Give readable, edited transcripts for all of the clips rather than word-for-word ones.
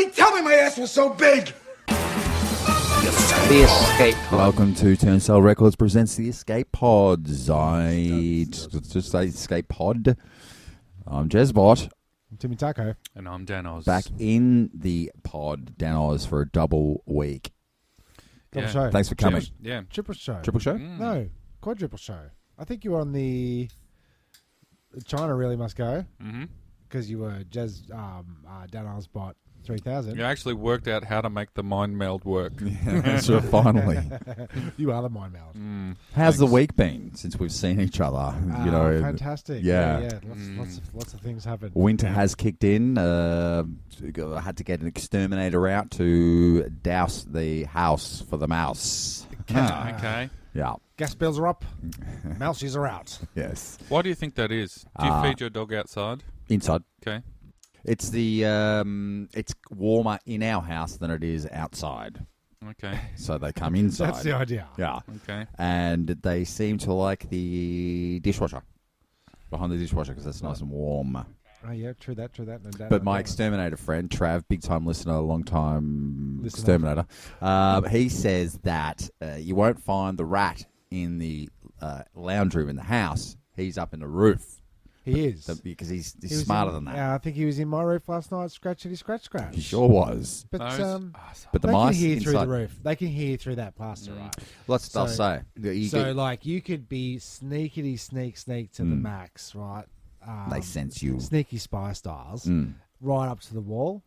Somebody tell me my ass was so big! The Escape Pod. Welcome to Turnstile Records presents The Escape Pods. Just say Escape Pod. I'm Jezbot. I'm Timmy Taco. And I'm Danoz. Back in the pod, Danoz, for a double week. Double show. Thanks for coming. Triple show. Triple show? No, quadruple show. I think you were on the China Really Must Go because you were Danoz Bot 3000. You actually worked out how to make the mind meld work. Yeah, so finally. You are the mind meld. How's the week been since we've seen each other? Fantastic. Yeah. Lots of things happened. Winter has kicked in. I had to get an exterminator out to douse the house for the mouse. Okay. Yeah. Gas bills are up. Mousies are out. Yes. Why do you think that is? Do you feed your dog outside? Inside. Okay. It's the it's warmer in our house than it is outside. Okay. So they come inside. That's the idea. Yeah. Okay. And they seem to like the dishwasher. Behind the dishwasher because it's nice and warm. Oh, yeah, true that. No, But my exterminator friend, Trav, big time listener, long time exterminator, he says that you won't find the rat in the lounge room in the house. He's up in the roof. He is. Because he's smarter than that. I think he was in my roof last night, scratching his scratch. He sure was. But But the they mice can hear through inside, the roof. They can hear through that plaster, right? I'll say. You could be sneak to the max, right? They sense you. Sneaky spy styles, right up to the wall.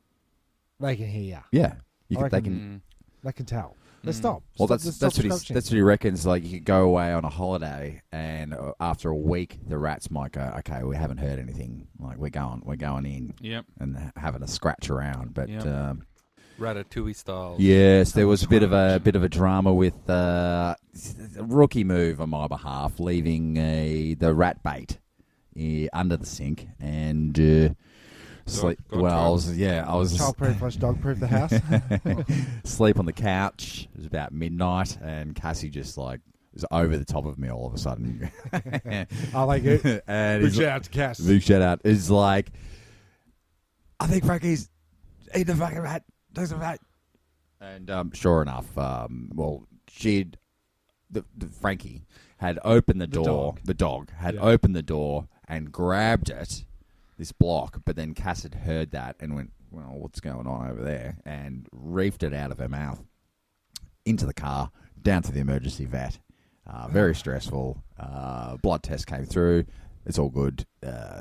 They can hear you. Yeah. They can tell. Let's stop. Well, that's what he reckons. Like, you could go away on a holiday, and after a week, the rats might go, "Okay, we haven't heard anything. Like, we're going in, and having a scratch around." But Ratatouille style. yes, there was a bit of a drama with a rookie move on my behalf, leaving the rat bait under the sink and. I was childproof / dog-proof the house. Sleep on the couch. It was about midnight, and Cassie just was over the top of me all of a sudden. I like it. And big shout out to Cass. Big shout out. Is like, I think Frankie's eating the fucking rat. Takes the rat. And sure enough, Frankie had opened the door. The dog had opened the door and grabbed it. This block, but then Cass had heard that and went, "Well, what's going on over there?" and reefed it out of her mouth into the car, down to the emergency vet. Very stressful. Blood test came through. It's all good.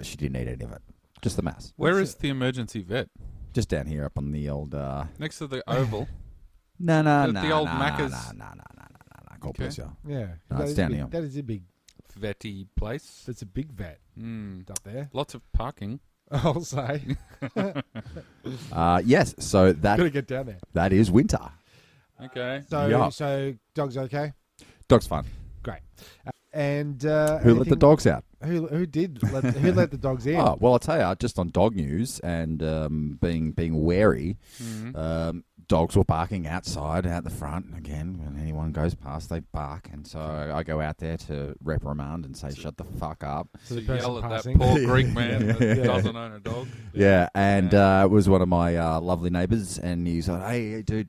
She didn't need any of it. Just the mass. Where is the emergency vet? Just down here up on the old... next to the Oval? No. The old Macca's? No. God bless you. Yeah. No, it's down here. That is a big... Vetty place. It's a big vet up there. Lots of parking. I'll say. Yes, so that... Gotta get down there. That is winter. Okay. So dog's okay? Dog's fine. Great. And who let the dogs out? Who let the dogs in? Oh, well, I'll tell you, just on dog news and being wary, dogs were barking outside, out the front. Again, when anyone goes past, they bark. And so I go out there to reprimand and say, shut the fuck up. So you yell at that poor Greek man that doesn't own a dog. Yeah, and it was one of my lovely neighbours, and he's like, hey, dude,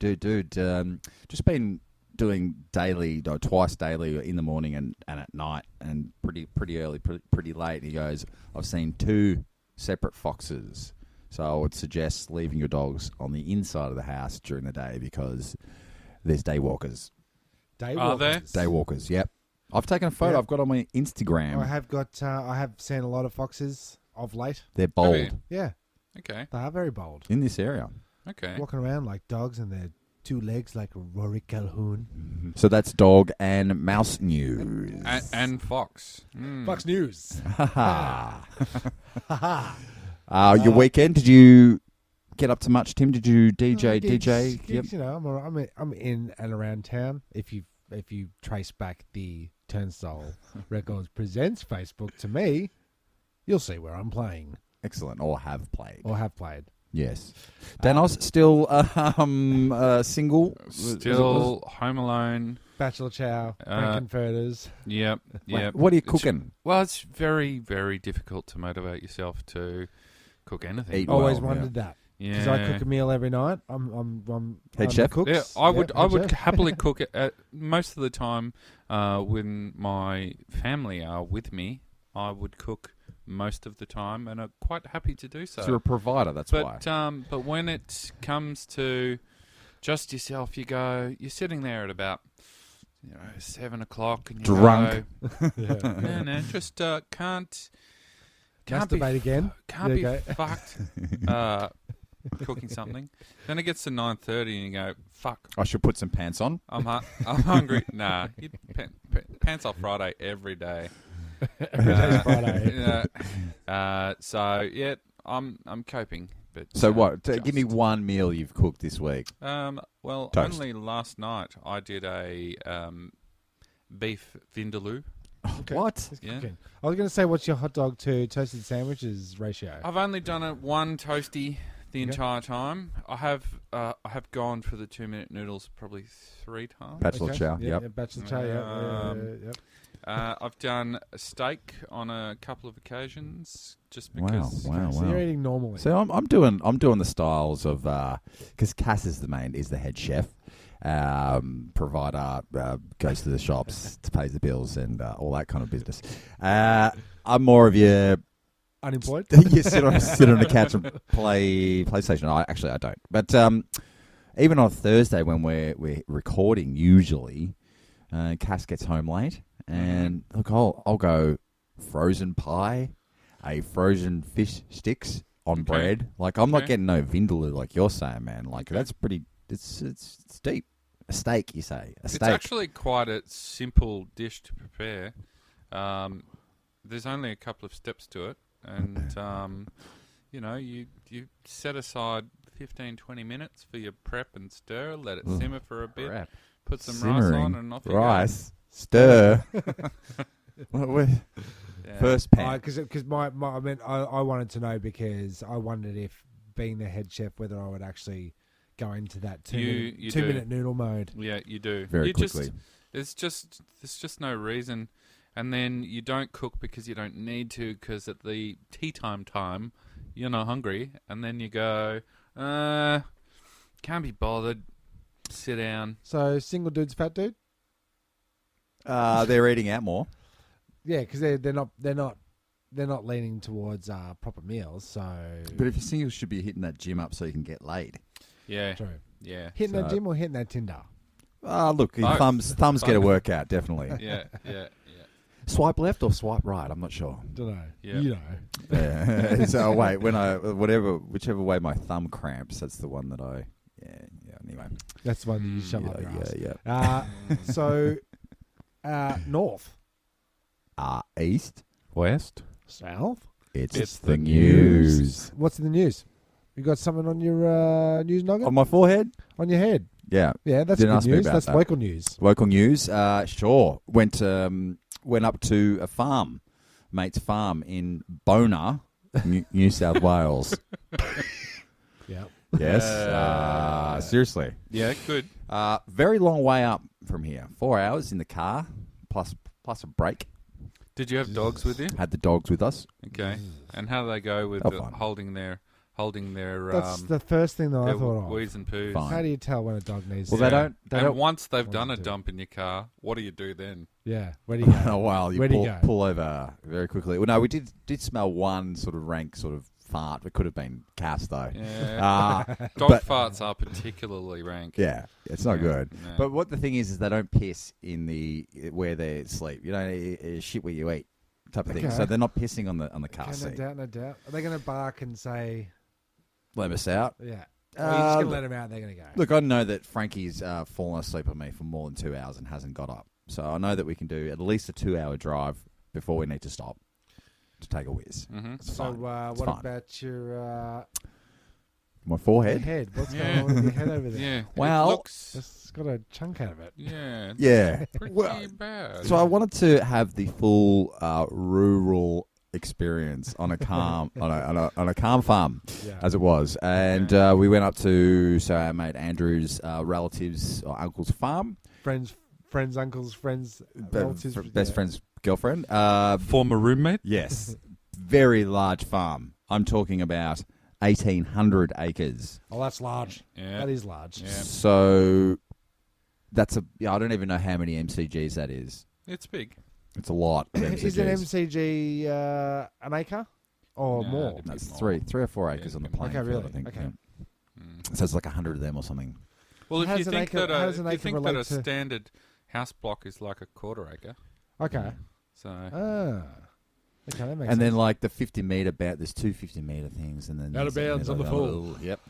just been doing twice daily in the morning and at night, and pretty early, pretty late. He goes, I've seen 2 separate foxes. So I would suggest leaving your dogs on the inside of the house during the day because there's day walkers. Are there? Day walkers, yep. I've taken a photo. Yep. I've got on my Instagram. I have seen a lot of foxes of late. They're bold. Yeah. Okay. They are very bold. In this area. Okay. Walking around like dogs and their 2 legs like Rory Calhoun. Mm-hmm. So that's dog and mouse news. And fox. Fox News. Your weekend, did you get up to much, Tim? Did you DJ? Gigs, Yep. You know, I'm in and around town. If you trace back the Turnstile Records Presents Facebook to me, you'll see where I'm playing. Excellent. Or have played. Yes. Danoz still single? Still home alone. Bachelor chow, Frankenfurters. Yep. What are you cooking? Well, it's very, very difficult to motivate yourself to cook anything. Always wondered that. Because I cook a meal every night. I'm Head I'm chef? Cooks. Yeah, I would Head chef. happily cook it. Most of the time, when my family are with me, I would cook most of the time, and I'm quite happy to do so. So you're a provider, that's why. But when it comes to just yourself, you're sitting there at about 7 o'clock, and you Drunk. go, no, just can't Masturbate again. Can't Yeah, be fucked. Cooking something. Then it gets to 9:30 and you go, fuck, I should put some pants on. I'm hungry. Nah, pants off Friday every day. Every day's Friday. So yeah, I'm coping. But So what? Give me one meal you've cooked this week. Well, Toast. only last night I did a beef vindaloo. Okay. What? Yeah. Okay. I was going to say, what's your hot dog to toasted sandwiches ratio? I've only done it one toasty the entire time. I have gone for the 2-minute noodles probably 3 times. Bachelor chow. Yeah, Yep. bachelor chow. Yep. I've done a steak on a couple of occasions just because. Wow. So you're eating normally. So I'm doing the styles of because Cass is the head chef, provider, goes to the shops, pays the bills, and all that kind of business. I'm more of your Unemployed? you sit on the couch and play PlayStation. I don't. But even on Thursday when we're recording, usually Cass gets home late, and look, I'll go frozen pie, a frozen fish sticks on bread. Like I'm not getting no vindaloo like you're saying, man. Like that's pretty. It's deep. A steak, you say? A steak. It's actually quite a simple dish to prepare. There's only a couple of steps to it. And, you set aside 15, 20 minutes for your prep and stir, let it simmer for a bit, put some rice on, and off you go. Stir. First pan. Because I wanted to know because I wondered if, being the head chef, whether I would actually go into that two-minute noodle mode. Yeah, you do. Very quickly. There's just no reason. And then you don't cook because you don't need to, because at the tea time, you're not hungry. And then you go, can't be bothered, sit down. So single dude's fat dude? They're eating out more. Yeah, because they're not leaning towards proper meals. So, But if you're single, you should be hitting that gym up so you can get laid. Yeah. true. Yeah. Hitting that gym or hitting that Tinder? Look, your thumbs get a workout, definitely. Yeah. Swipe left or swipe right? I'm not sure. Don't know. Yeah. You know. Yeah. So wait, whichever way my thumb cramps, that's the one that I. Yeah. Anyway. That's the one that you shove up your ass. Yeah. So, north, East, West. south. It's the news. What's in the news? You got something on your news nugget? On my forehead? On your head? Yeah. Yeah, that's Didn't good ask me news. about That's that. local news. Local news. Sure. Went up to a farm, mate's farm in Bona, New South Wales. Yeah. Yes. Seriously. Yeah, good. Very long way up from here. 4 hours in the car, plus a break. Did you have dogs with you? Had the dogs with us. Okay. And how do they go with Fine. holding their That's the first thing that I their thought of. wheeze and poos? Fine. How do you tell when a dog needs Well, to? they don't. And once they've done a to. dump in your car, what do you do then? Yeah. Where do you go? Oh, well, Where do you go? pull over very quickly. Well, no, we did smell one sort of rank sort of fart. It could have been Cass, though. Yeah. Dog but- farts are particularly rank. Yeah, it's not good. No. But what the thing is they don't piss in where they sleep. You know, shit where you eat type of thing. Okay. So they're not pissing on the car Okay, seat. no doubt. Are they going to bark and say, Let us out. yeah? Or are you just going to look- let them out? They're going to go. Look, I know that Frankie's fallen asleep on me for more than 2 hours and hasn't got up. So I know that we can do at least a 2-hour drive before we need to stop to take a whiz. Mm-hmm. It's So fine. what fine. about your My your forehead? head? What's Yeah. going on with your head over there? Yeah. Well- it looks, It's got a chunk out of it. yeah. It's Yeah. pretty Well, bad. So I wanted to have the full rural experience on a calm on a calm farm, Yeah. as it was, and we went up to our mate Andrew's relatives or uncle's farm, Friends, uncles, relatives. best friend's girlfriend. Former roommate? Yes, very large farm. I'm talking about 1,800 acres. Oh, that's large. Yeah. That is large. Yeah. So that's I don't even know how many MCGs that is. It's big. It's a lot of MCGs. Is an MCG an acre or No, more? it That's more. three or four acres Yeah, on the okay, playing really? field, I think. Okay. Yeah. So it's like 100 of them or something. Well, if How you does an think acre- that how does an if you acre think that relate a to- standard house block is like a quarter acre, Okay. so Okay, that makes And then sense. like the 50-meter there's two 50-meter things, and then Out of there's bounds on the full. Yep.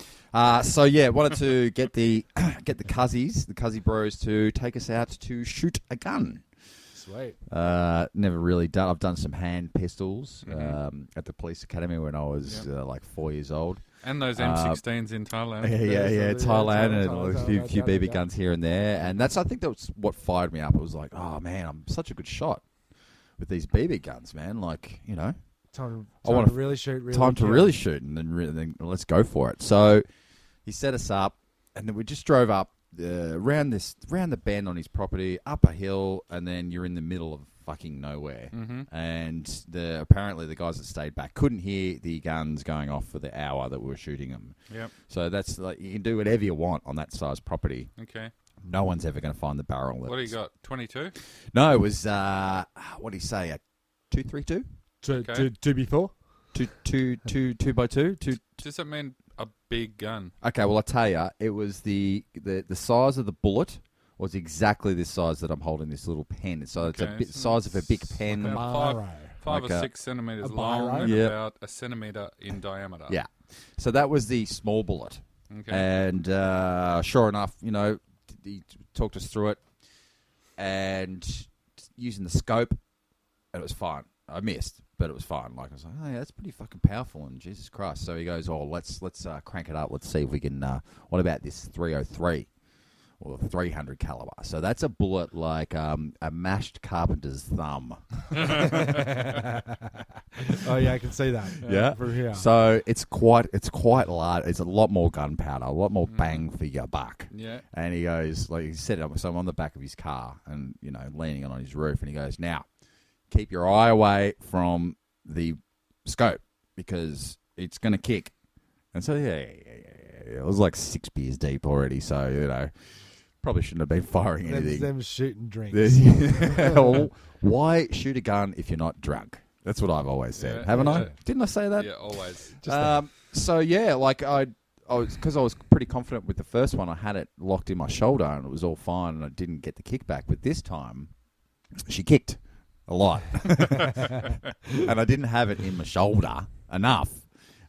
So yeah, wanted to get the Cuzzy Bros to take us out to shoot a gun. Sweet. Never really done. I've done some hand pistols Mhm. at the police academy when I was like 4 years old. and those M16s in Thailand. Yeah, Thailand and Thailand, a few Thailand, BB yeah. guns here and there, and I think that's what fired me up. It was like, oh man, I'm such a good shot with these BB guns, man. Like, you know, Time wanna to really shoot. Really time to kill. really shoot, and then let's go for it. So he set us up, and then we just drove up round the bend on his property, up a hill, and then you're in the middle of fucking nowhere. Mm-hmm. And apparently the guys that stayed back couldn't hear the guns going off for the hour that we were shooting them. Yep. So that's like, you can do whatever you want on that size property. Okay. No one's ever going to find the barrel. What do you got? 22? No, it was what do you say? A 232, Okay. Two before. two by two. Does that mean a big gun? Okay, well I tell you, it was the size of the bullet was exactly the size that I'm holding this little pen. So it's a Okay, bit so size of a big pen. About Biro. Five Like or a- 6 centimeters a long biro? and Yeah. about a centimeter in diameter. Yeah. So that was the small bullet. Okay. And sure enough, you know, he talked us through it, and using the scope, and it was fine. I missed, but it was fine. Like, I was like, oh yeah, that's pretty fucking powerful, and Jesus Christ. So he goes, oh, let's crank it up. Let's see if we can. What about this 303 or the 300 caliber? So that's a bullet like a mashed carpenter's thumb. Oh yeah, I can see that. Yeah. From here. So it's quite large. It's a lot more gunpowder, a lot more bang for your buck. Yeah. And he goes, like, he set it up. So I'm on the back of his car and, you know, leaning on his roof. And he goes, now, keep your eye away from the scope because it's going to kick. And so, yeah. It was like 6 beers deep already. So, you know, probably shouldn't have been firing anything. Them shooting drinks. Well, why shoot a gun if you're not drunk? That's what I've always said. Yeah, Haven't I? yeah. Didn't I say that? Yeah, always. So yeah, like I was, because I was pretty confident with the first one. I had it locked in my shoulder and it was all fine, and I didn't get the kickback. But this time, she kicked a lot, and I didn't have it in my shoulder enough.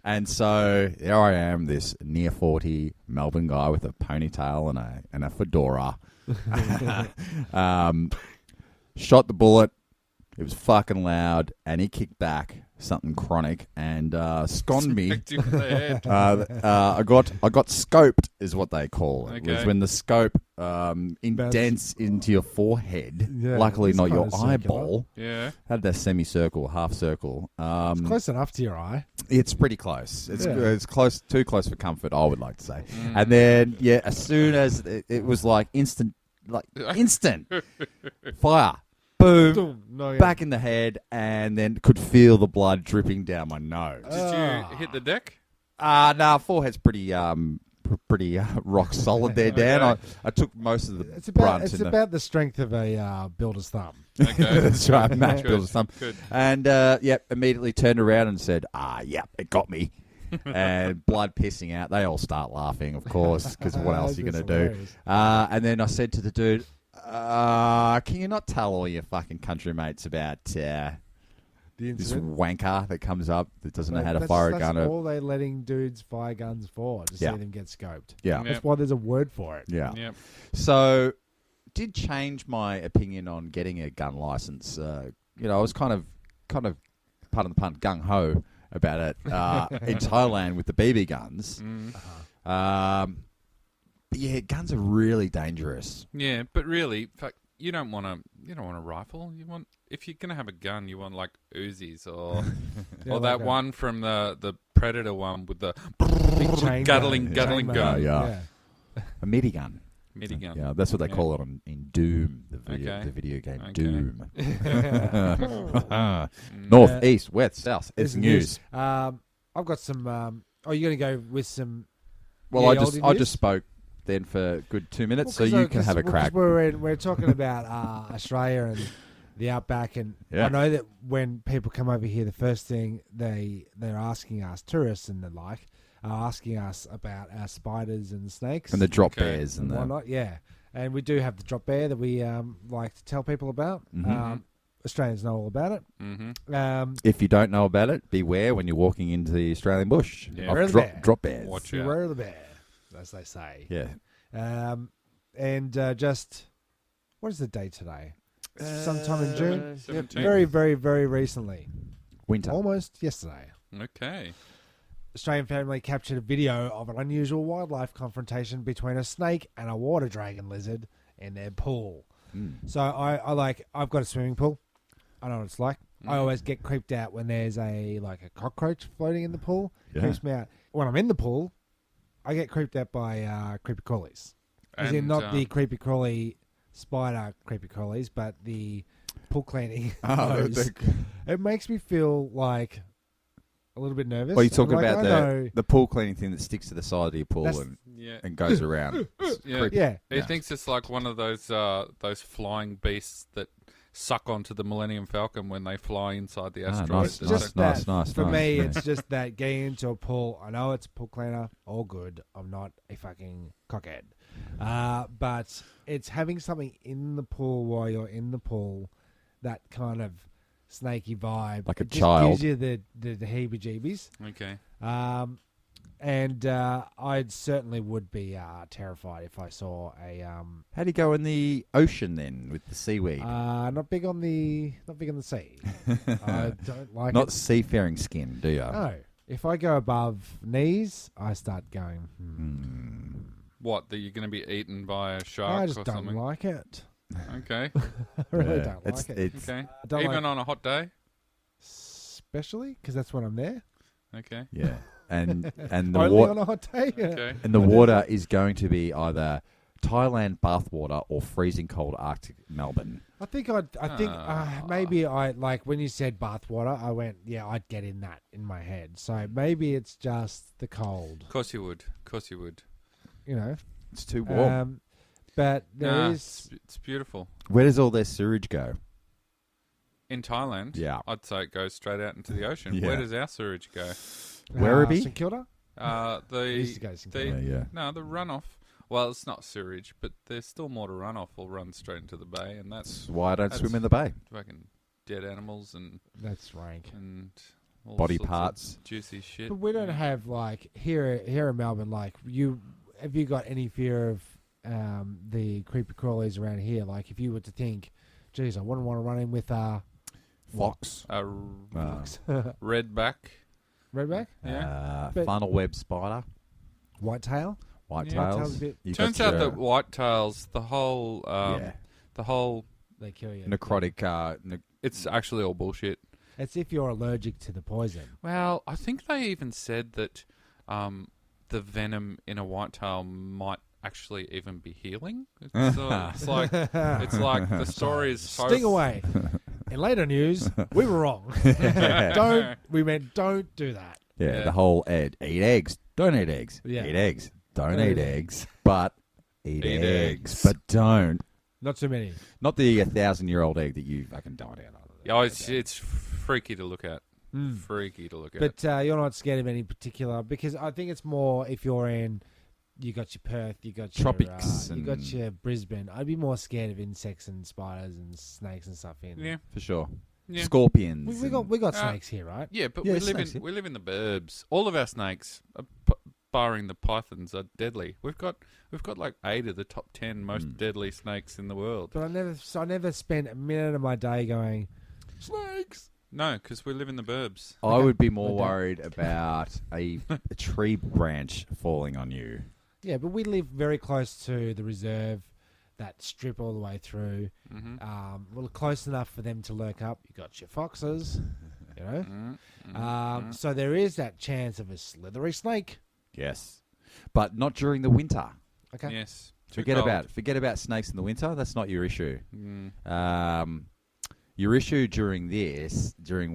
And so there I am, this near 40 Melbourne guy with a ponytail and a fedora. Shot the bullet. It was fucking loud, and he kicked back something chronic and sconed me. Smacked you in the head. I got scoped, is what they call it. It was Okay. when the scope indents into your forehead. Yeah, Luckily, it's not your kinda circular. eyeball. Yeah. Had that semicircle, half circle. Close enough to your eye. It's pretty close. It's Yeah. it's close, too close for comfort, I would like to say. And then, yeah, as soon as it was like instant fire, boom, No, yeah. back in the head, and then could feel the blood dripping down my nose. Did you hit the deck? Nah, forehead's pretty rock solid there, Dan. Okay. I took most of the It's brunt. about in about the strength of a builder's thumb. Okay. That's right, match Good, builder's thumb. Good. And immediately turned around and said, it got me. And blood pissing out. They all start laughing, of course, because what else are you That's going to do? hilarious. And then I said to the dude, can you not tell all your fucking country mates about The this incident. wanker that comes up that doesn't know how to That's- fire a that's gun? all they're letting dudes fire guns for, to Yeah. see them get scoped. Yeah. Yeah. That's why there's a word for it. Yeah. Yep. So, did change my opinion on getting a gun license. I was kind of, pardon the pun, gung ho about it in Thailand with the BB guns. But yeah, guns are really dangerous. Yeah, but really, you don't want a rifle. If you're gonna have a gun, you want like Uzis or Yeah, or like that a one from the Predator one with the big chain Guttling chain gun. Yeah. A MIDI gun. MIDI gun. Yeah, that's what they Yeah. call it in Doom, the video game Okay. Doom. North, east, west, south. It's news. I've got some Oh, you're going to go with some... Well, Ye I Olde news? just spoke then for a good 2 minutes, Well, so you can have a crack. We're talking about Australia and the outback, and Yeah. I know that when people come over here, the first thing they're asking us, tourists and the like, are asking us about our spiders and snakes And the drop Okay. bears and and the... whatnot. Yeah, and we do have the drop bear that we like to tell people about. Mhm. Australians know all about it. Mm-hmm. If you don't know about it, beware when you're walking into the Australian bush Yeah. of Beware of the bear. drop bears. Watch out. Beware of the bear, as they say. Yeah. And just what is the date today? Sometime in June. 17th. Very, very, very recently. Winter. Almost yesterday. Okay. Australian family captured a video of an unusual wildlife confrontation between a snake and a water dragon lizard in their pool. Mm. So I've got a swimming pool. I know what it's like. I always get creeped out when there's a cockroach floating in the pool. Yeah. Creeps me out. When I'm in the pool, I get creeped out by creepy crawlies. As in not the creepy crawly spider creepy crawlies, but the pool cleaning. Those. It makes me feel like a little bit nervous. Well, you're talking Like, about I know- the pool cleaning thing that sticks to the side of your pool That's- Yeah. and goes around. It's Yeah. creepy. Yeah. He thinks it's like one of those flying beasts that suck onto the Millennium Falcon when they fly inside the asteroid. nice, It's just nice, that, nice, for nice. me, Yeah. it's just that getting into a pool. I know it's a pool cleaner, all good. I'm not a fucking cockhead. But it's having something in the pool while you're in the pool, that kind of snaky vibe. Like a It just child. gives you the heebie-jeebies. Okay. And I certainly would be terrified if I saw a... How do you go in the ocean then with the seaweed? not big on the sea. I don't like Not it. seafaring skin, do you? No. If I go above knees, I start going, What, that you're going to be eaten by a shark I just or don't something? like it. Okay. I really Yeah. don't like it. It's, Okay. I don't Even like, on a hot day? especially because that's when I'm there. Okay. yeah. And the Only water on a hot day. Okay. and the water is going to be either Thailand bathwater or freezing cold Arctic Melbourne. I think maybe I like when you said bathwater. I went, yeah, I'd get in that in my head. So maybe it's just the cold, Of course you would. Of course you would. you know. It's too warm. But there Nah, is. it's beautiful. Where does all their sewage go? In Thailand, Yeah. I'd say it goes straight out into the ocean. Yeah. Where does our sewage go? Werribee? St Kilda. The Used to go to St the Kilda. Yeah. no, the runoff. Well, it's not sewage, but there's still more to runoff. Will run straight into the bay, and that's Why I don't That's- swim in the bay? fucking dead animals and That's rank. all Body sorts of parts. juicy shit. But we don't have like here in Melbourne. Like you, have you got any fear of the creepy crawlies around here? Like if you were to think, geez, I wouldn't want to run in with Fox. A fox, redback. redback, But- Funnel web spider. whitetail. Whitetails. a bit- You Turns got out your- that whitetails, the whole They kill you. necrotic. it's actually all bullshit. It's if you're allergic to the poison. Well, I think they even said that the venom in a whitetail might actually even be healing. It's like the story is so Sting away. In later news, we were wrong. We meant don't do that. Yeah, Yeah. the whole eat eggs. Don't eat eggs. Yeah. Eat eggs. Don't Don't eat eat eggs. But eat Eat eggs. eggs. But don't. Not too many. Not the 1,000-year-old egg that you fucking died out of. Yeah, it's freaky to look at. Freaky to look at. But you're not scared of any particular, because I think it's more if you're in, you got your Perth, you got your Tropics you got and- your Brisbane. I'd be more scared of insects and spiders and snakes and stuff in. yeah, For sure. yeah, Scorpions. we got Uh, snakes here, right? yeah. But Yeah, we live snakes, in yeah. we live in the burbs. All of our snakes, barring the pythons, are deadly. We've got like 8 of the top 10 most deadly snakes in the world. But I never spent a minute of my day going snakes. No, because we live in the burbs. I would be more I don't- worried about a tree branch falling on you. Yeah, but we live very close to the reserve, that strip all the way through. Well, close enough for them to lurk up. You got your foxes, you know. So there is that chance of a slithery snake. Yes. But not during the winter. Okay. Yes. Too Forget cold. about snakes in the winter. That's not your issue. Your issue during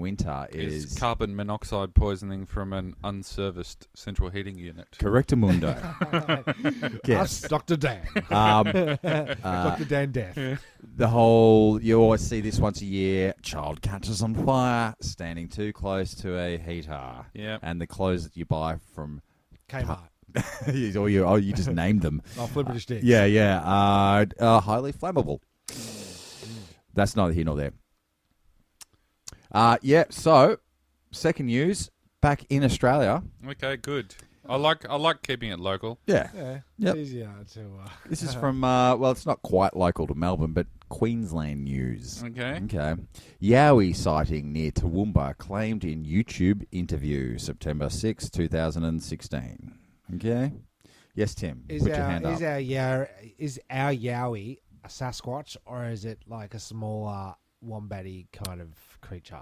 winter Is is carbon monoxide poisoning from an unserviced central heating unit. correctamundo. Us, Dr. Dan. Dr. Dan Death. The whole, you always see this once a year, child catches on fire, standing too close to a heater. Yeah. And the clothes that you buy from... Kmart. you just named them. Oh, Flipper Sticks. Yeah. Highly flammable. That's neither here nor there. So, second news, back in Australia. Okay, good. I like keeping it local. Yeah. Yeah. Yep. It's easier to... This is from, it's not quite local to Melbourne, but Queensland news. Okay. Yowie sighting near Toowoomba claimed in YouTube interview September 6, 2016. Okay. Yes, Tim. Put your hand up. Is our Yowie a Sasquatch, or is it like a smaller wombatty kind of creature?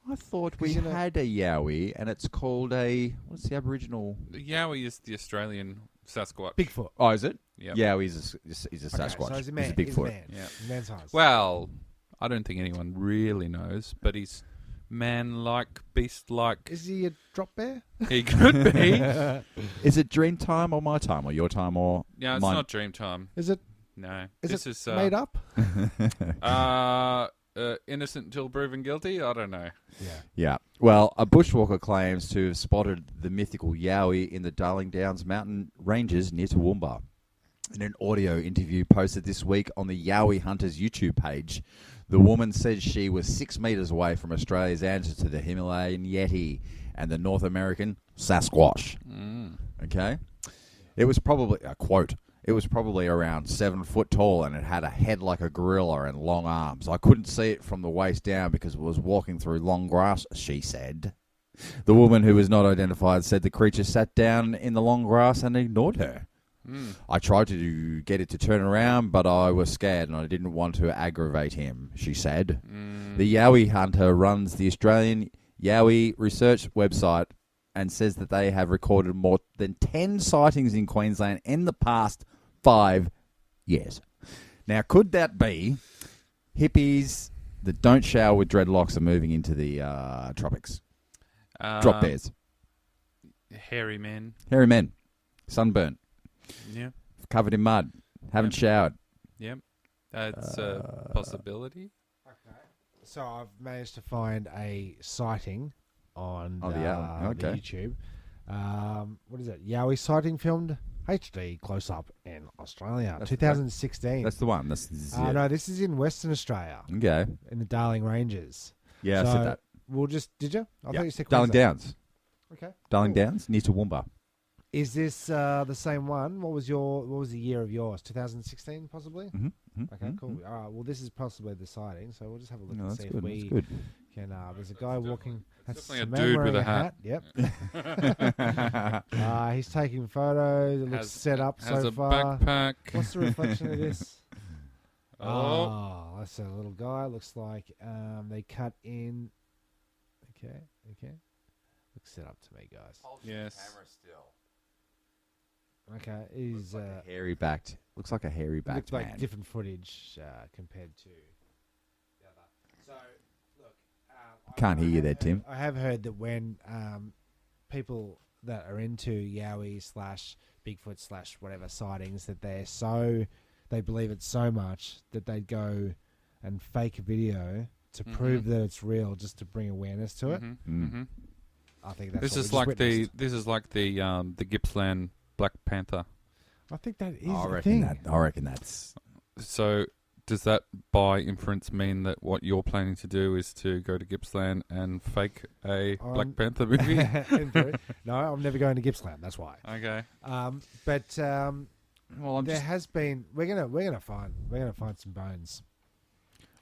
I thought we had a Yowie, and it's called what's the Aboriginal? The Yowie is the Australian Sasquatch. Bigfoot. Oh, is it? Yeah. Yowie is a Sasquatch. So he's a man. He's a Bigfoot. Yeah. Man size. Well, I don't think anyone really knows, but he's man-like, beast-like. Is he a drop bear? He could be. Is it dream time or my time or your time or Yeah, it's mine? not dream time. Is it? No. Is it made up? Innocent until proven guilty? I don't know. Yeah. Well, a bushwalker claims to have spotted the mythical Yowie in the Darling Downs mountain ranges near Toowoomba. In an audio interview posted this week on the Yowie Hunters YouTube page, the woman said she was 6 meters away from Australia's answer to the Himalayan Yeti and the North American Sasquatch. Okay? It was probably, a quote, it was probably around 7 foot tall and it had a head like a gorilla and long arms. I couldn't see it from the waist down because it was walking through long grass, she said. The woman, who was not identified, said the creature sat down in the long grass and ignored her. I tried to get it to turn around, but I was scared and I didn't want to aggravate him, she said. The Yowie Hunter runs the Australian Yowie research website and says that they have recorded more than 10 sightings in Queensland in the past 5 years. Now, could that be hippies that don't shower with dreadlocks are moving into the tropics? Drop bears. Hairy men. Hairy men. Sunburnt. Yeah. Covered in mud. Haven't showered. Yep. That's a possibility. Okay. So I've managed to find a sighting on Oh, the Yowie. the Okay. YouTube. What is it? Yowie sighting filmed HD close up in Australia, That's 2016. That's the one. This is it. No, this is in Western Australia, Okay. in the Darling Ranges. Yeah, so I said that. We'll just did you? I Yeah. thought you said Darling Queensland. Downs. Okay. Darling Cool. Downs, near Toowoomba. Is this the same one? What was the year of yours? 2016, possibly. Okay, cool. All right. Well, this is possibly the sighting, so we'll just have a look No, and that's see good. if we That's good. can. There's a guy walking. That's definitely a man dude wearing with a hat. Yep. He's taking photos. It looks set up Has so a far. backpack. What's the reflection of this? Oh. That's a little guy. Looks like they cut in. Okay. Looks set up to me, guys. Yes. Okay, he's Hairy backed. Looks like a hairy backed looks like man. different footage compared to the other. So, look, Can't hear you there, Tim. I have heard that when people that are into Yowie / Bigfoot / whatever sightings, that they believe it so much that they'd go and fake a video to prove that it's real, just to bring awareness to it. I think that's This what is we just witnessed. like the Gippsland Black Panther. I think that is I a reckon thing. I reckon that's. So does that by inference mean that what you're planning to do is to go to Gippsland and fake a Black Panther movie? In theory. No, I'm never going to Gippsland. That's why. Okay. But Well, there has been. We're gonna find some bones.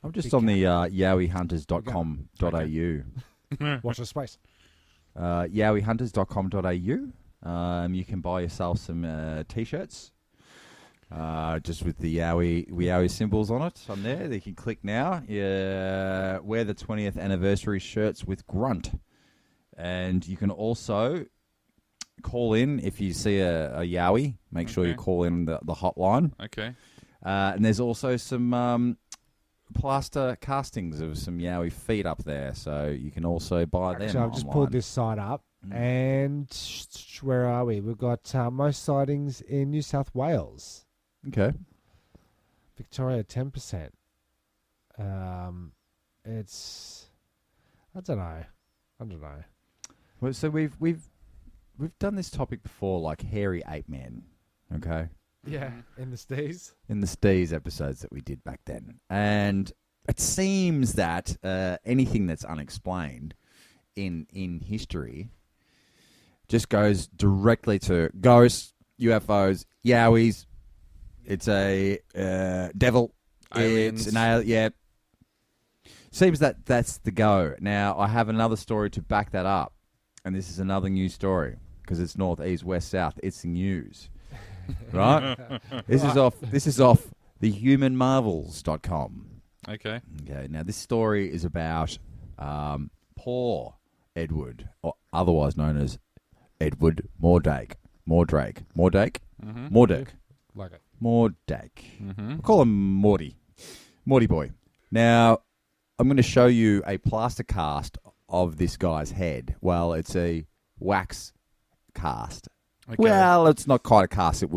I'm just Big on the yowiehunters.com.au. Watch the space. Yowiehunters.com.au. You can buy yourself some T-shirts, just with the Yowie symbols on it. On there, you can click now. Yeah, wear the 20th anniversary shirts with Grunt, and you can also call in if you see a Yowie. Make sure you call in the hotline. Okay. And there's also some plaster castings of some Yowie feet up there, so you can also buy them. Actually, I've just pulled this site up, and where are we? We've got most sightings in New South Wales. Okay. Victoria, 10%. It's, I don't know. Well, so we've done this topic before, like hairy ape men. Okay. Yeah, in the Stees. In the Stees episodes that we did back then, and it seems that anything that's unexplained in history just goes directly to ghosts, UFOs, Yowies. It's a devil. Aliens. It's an alien. Yeah. Seems that that's the go. Now, I have another story to back that up. And this is another news story. Because it's north, east, west, south. It's the news. Right? This is off thehumanmarvels.com. Okay. Okay. Now, this story is about poor Edward, or otherwise known as Edward Mordrake. Mordrake. Like it. Mordrake. Mm-hmm. We'll call him Morty. Morty boy. Now, I'm going to show you a plaster cast of this guy's head. Well, it's a wax cast. Okay. Well, it's not quite a cast. It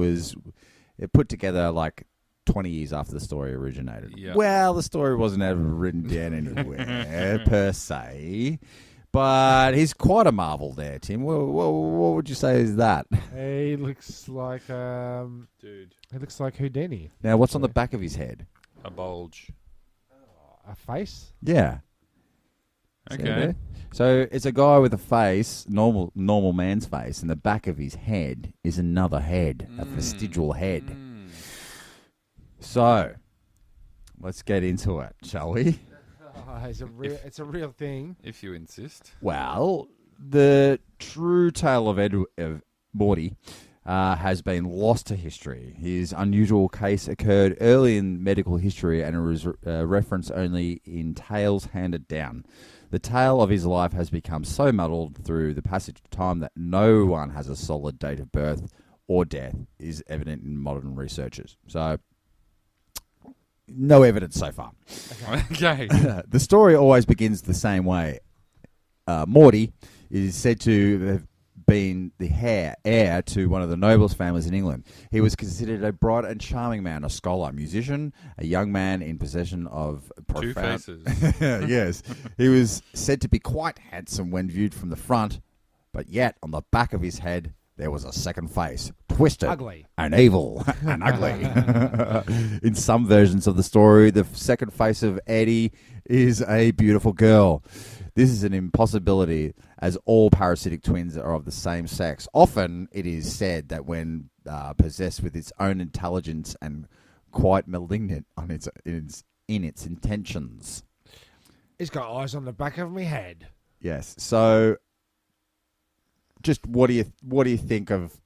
put together like 20 years after the story originated. Yeah. Well, the story wasn't ever written down anywhere per se. But he's quite a marvel there, Tim. What would you say is that? He looks like Dude. He looks like Houdini. Now, what's on the back of his head? A bulge. A face? Yeah. See Okay. there? So it's a guy with a face, normal man's face, and the back of his head is another head, a vestigial head. Mm. So let's get into it, shall we? It's a real thing. If you insist. Well, the true tale of Morty has been lost to history. His unusual case occurred early in medical history and was referenced only in tales handed down. The tale of his life has become so muddled through the passage of time that no one has a solid date of birth or death is evident in modern researchers. So, no evidence so far. Okay. The story always begins the same way. Morty is said to have been the heir to one of the noblest families in England. He was considered a bright and charming man, a scholar, musician, a young man in possession of profound... 2 faces. Yes. He was said to be quite handsome when viewed from the front, but yet on the back of his head there was a second face, twisted, Ugly, and evil, and ugly. In some versions of the story, the second face of Eddie is a beautiful girl. This is an impossibility, as all parasitic twins are of the same sex. Often, it is said that when possessed with its own intelligence and quite malignant on in its intentions. He's got eyes on the back of my head. Yes. So, just what do you think of?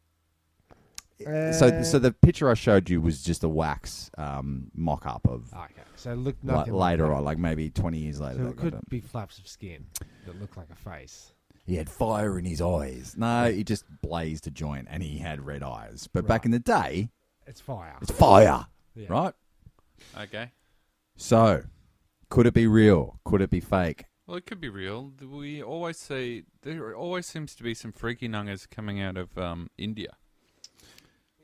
So the picture I showed you was just a wax mock-up of. Okay, so look nothing later on, like maybe 20 years later. So it could be flaps of skin that look like a face. He had fire in his eyes. No, he just blazed a joint and he had red eyes. But back in the day, it's fire. It's fire, Yeah. right? Okay. So, could it be real? Could it be fake? Well, it could be real. We always see there always seems to be some freaky nungers coming out of India.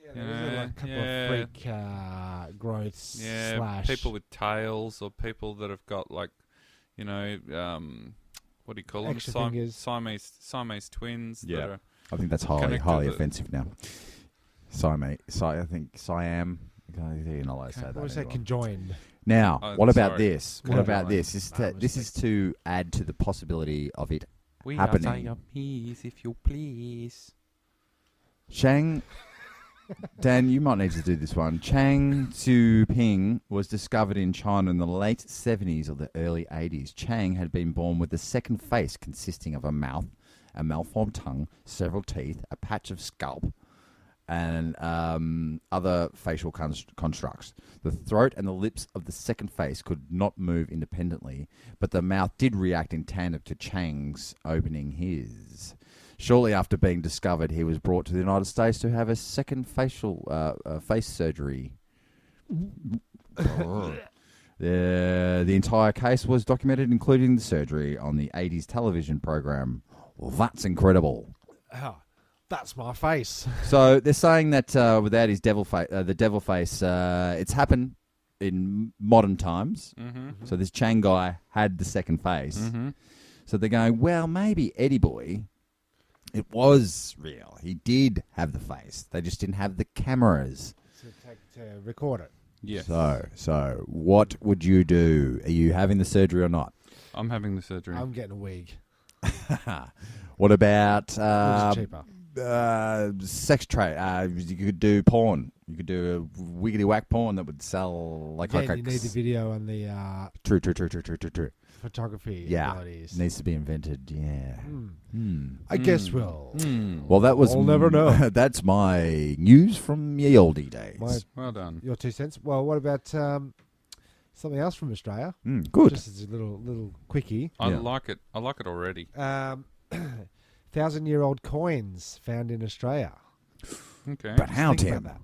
Yeah, there's like a couple of freak growths. Yeah, slash people with tails or people that have got like, what do you call them? Extra fingers. Siamese twins. Yeah. That are I think that's connected highly to- offensive now. I think Siam. You're not allowed to say that. What was that? anymore. Conjoined. Now, Oh, what about sorry. this? What about Conjoined. this? My This is to add to the possibility of it We happening. are Siamese, if you please. Chang, Dan, you might need to do this one. Chang Tzu-ping was discovered in China in the late 70s or the early 80s. Chang had been born with a second face consisting of a mouth, a malformed tongue, several teeth, a patch of scalp, and other facial constructs. The throat and the lips of the second face could not move independently, but the mouth did react in tandem to Chang's opening his. Shortly after being discovered, he was brought to the United States to have a second face surgery. The entire case was documented, including the surgery on the 80s television program. Well, that's incredible. Oh, that's my face. So they're saying that without his devil face, the devil face, it's happened in modern times. Mm-hmm. So this Chang guy had the second face. Mm-hmm. So they're going, well, maybe Eddie Boy, it was real. He did have the face. They just didn't have the cameras To record it. Yes. So what would you do? Are you having the surgery or not? I'm having the surgery. I'm getting a wig. What about Which is cheaper. sex trade? You could do porn. You could do a wiggity whack porn that would sell like Yeah, like you need the video and the True. photography Yeah, abilities. needs to be invented. Yeah. I guess we'll. Well, that was. I'll never know. That's my news from ye oldie days. Well done. Your 2 cents. Well, what about something else from Australia? Good. Just as a little quickie. I Yeah. like it. I like it already. 1,000-year-old coins found in Australia. Okay. But how, Think Tim? about that.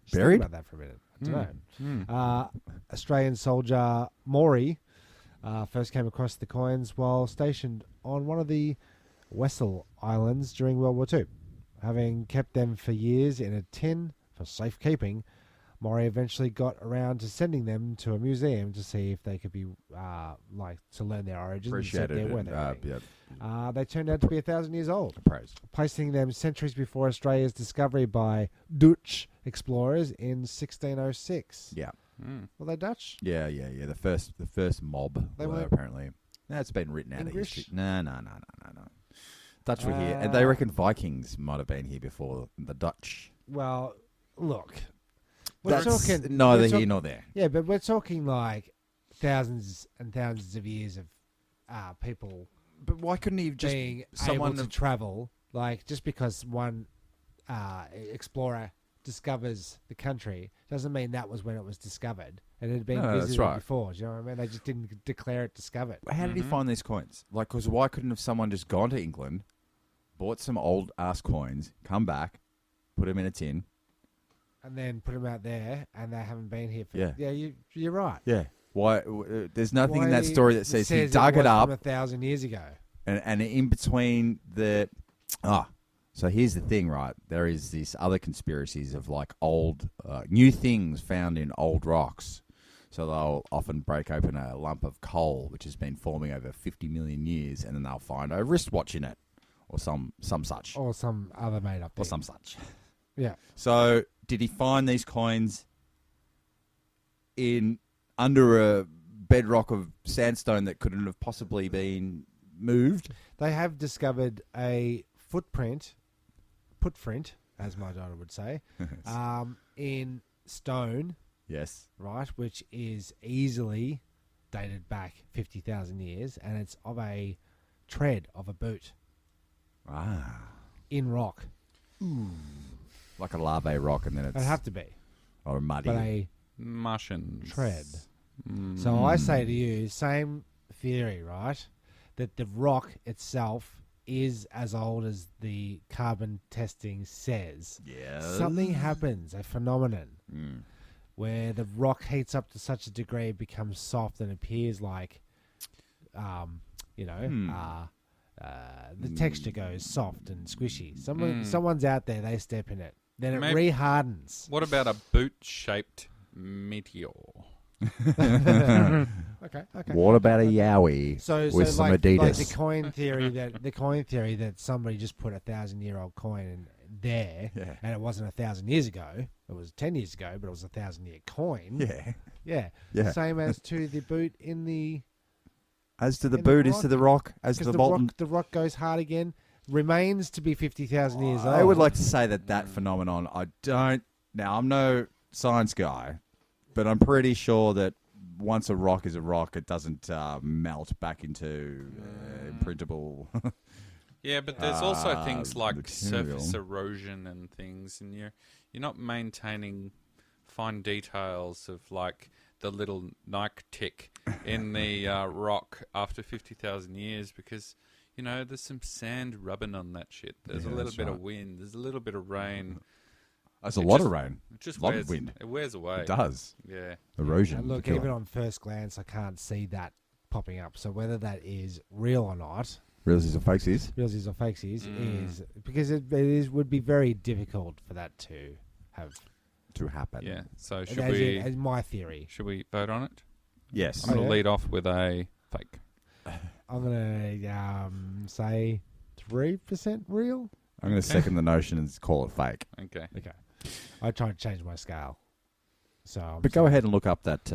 Just Buried? Think about that for a minute. I don't know. Mm. Australian soldier Maury first came across the coins while stationed on one of the Wessel Islands during World War II. Having kept them for years in a tin for safekeeping, Maury eventually got around to sending them to a museum to see if they could be, to learn their origins and set Appreciated. their worth. Yeah. They turned out to be 1,000 years old, Praise. placing them centuries before Australia's discovery by Dutch explorers in 1606. Yeah. Mm. Were they Dutch? Yeah. The first mob They were were apparently. That's been written out English? of history. No. Dutch were here, and they reckon Vikings might have been here before the Dutch. Well, look. That's talking neither here nor there. Yeah, but we're talking like thousands and thousands of years of people But why couldn't he have just being someone able to travel. Like, just because one explorer discovers the country doesn't mean that was when it was discovered. It had been No, that's visited right. before. Do you know what I mean? They just didn't declare it discovered. How did he find these coins? Like, because why couldn't have someone just gone to England, bought some old ass coins, come back, put them in a tin? And then put them out there, and they haven't been here for... Yeah. You're right. Yeah. Why? There's nothing in that Why story that says he dug was it up, from 1,000 years ago. and in between the... So here's the thing, right? There is these other conspiracies of like old, new things found in old rocks. So they'll often break open a lump of coal, which has been forming over 50 million years, and then they'll find a wristwatch in it, or some such, Or some other made-up thing. or some such. Yeah. So did he find these coins under a bedrock of sandstone that couldn't have possibly been moved? They have discovered a footprint, as my daughter would say, in stone, Yes. right, which is easily dated back 50,000 years, and it's of a tread of a boot in rock. Like a lave rock, and then it's It'd have to be, or muddy. but a Martians. tread. Mm. So I say to you, same theory, right? That the rock itself is as old as the carbon testing says. Yeah. Something happens, a phenomenon, where the rock heats up to such a degree it becomes soft and appears like, the texture goes soft and squishy. Someone's out there, they step in it. Then it re-hardens. What about a boot-shaped meteor? Okay. What about a Yowie with some Adidas? Like the coin theory that somebody just put 1,000-year-old coin in there, and it wasn't 1,000 years ago. It was 10 years ago, but it was a 1,000-year coin. Yeah. Same as to the boot in the. As to the in boot, the as to the rock, as to because the molten. the rock goes hard again. Remains to be 50,000 years old. I would like to say that phenomenon. I don't. Now I'm no science guy, but I'm pretty sure that once a rock is a rock, it doesn't melt back into imprintable. Yeah, but there's also things like material. surface erosion and things, and you're not maintaining fine details of like the little Nike tick in the rock after 50,000 years because, there's some sand rubbing on that shit. There's a little bit of wind. There's a little bit of rain. That's a lot of rain. It just a lot wears, of wind. It wears away. It does. Yeah. Erosion. And look, the killer. even on first glance, I can't see that popping up. So whether that is real or not, Realsies or fakesies? realsies or fakesies, is because it would be very difficult for that to have. To happen. Yeah. So As my theory, should we vote on it? Yes. I'm going to yeah. lead off with a fake. I'm gonna say 3% real. I'm going to second the notion and call it fake. Okay. Okay, I tried to change my scale. So, But go ahead and look up that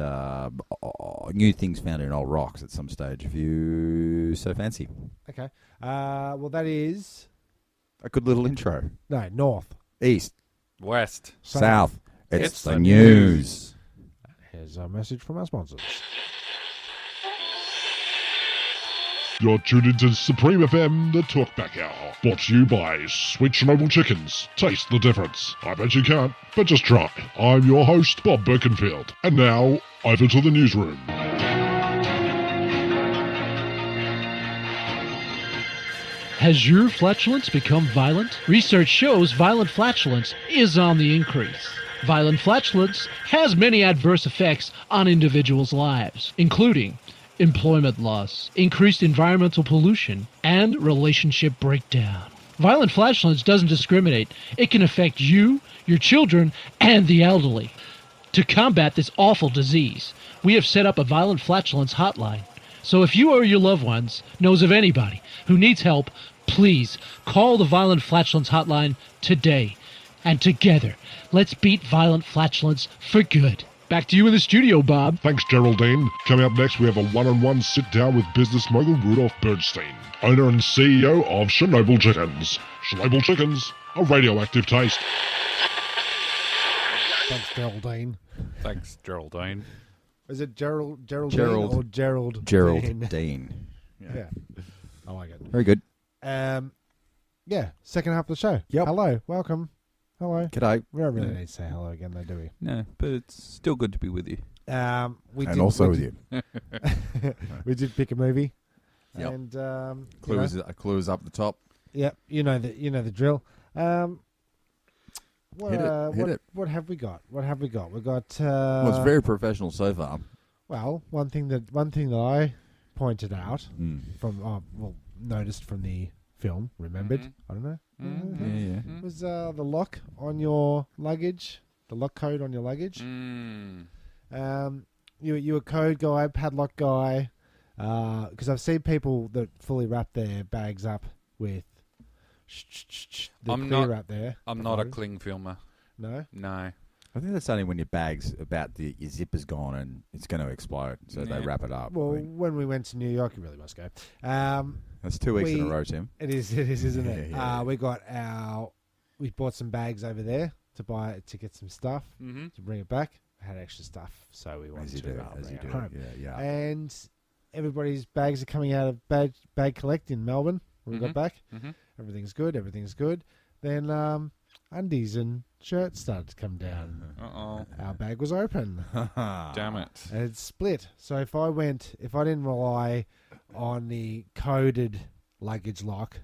new things found in old rocks at some stage if you so fancy. Okay. Well, that is A good little intro. north, East, West. south. It's It's the the news. Here's a message from our sponsors. You're tuned into Supreme FM, the Talkback Hour. Brought to you by Sweet Chernobyl Chickens. Taste the difference. I bet you can't, but just try. I'm your host, Bob Birkenfield. And now, over to the newsroom. Has your flatulence become violent? Research shows violent flatulence is on the increase. Violent flatulence has many adverse effects on individuals' lives, including employment loss, increased environmental pollution, and relationship breakdown. Violent flatulence doesn't discriminate. It can affect you, your children, and the elderly. To combat this awful disease, we have set up a violent flatulence hotline. So if you or your loved ones knows of anybody who needs help, please call the Violent Flatulence Hotline today. And together, let's beat violent flatulence for good. Back to you in the studio, Bob. Thanks, Geraldine. Coming up next, we have a one-on-one sit-down with business mogul Rudolph Bernstein, owner and CEO of Chernobyl Chickens. Chernobyl Chickens, a radioactive taste. Thanks, Geraldine. Thanks, Geraldine. Is it Geraldine Gerald. or Gerald? Gerald Dean? Dean. Yeah. I like it. Very good. Yeah, second half of the show. Yep. Hello, welcome. Hello. G'day. We don't really need to say hello again, though, do we? No, but it's still good to be with you. We And did, also we with did, you. we did pick a movie. Yep. And Clue is up the top. Yep, you know the drill. What, Hit it, hit it. What have we got? What have we got? We got. Well, it's very professional so far. Well, one thing that I pointed out Mm. from noticed from the film, remembered. Mhm. I don't know. Yeah. Was the lock on your luggage? The lock code on your luggage? Mm. You a code guy, padlock guy? Because I've seen people that fully wrap their bags up with the I'm clear not- wrap there. I'm not a cling filmer. No. No. I think that's only when your bag's your zipper's gone and it's going to explode, so they Yeah. wrap it up. Well, I mean, when we went to New York, you really must go. that's 2 weeks in a we- row, Tim. It is, isn't it? Yeah. We bought some bags over there to get some stuff Mm-hmm. to bring it back. I had extra stuff, so we wanted As you to do, bring it Yeah, home. yeah. And everybody's bags are coming out of bag collect in Melbourne. When we got Mhm. back, Mm-hmm. everything's good. Then undies and shirts started to come down. Uh-oh. Our bag was open. Damn it. And it's split. So if I didn't rely on the coded luggage lock,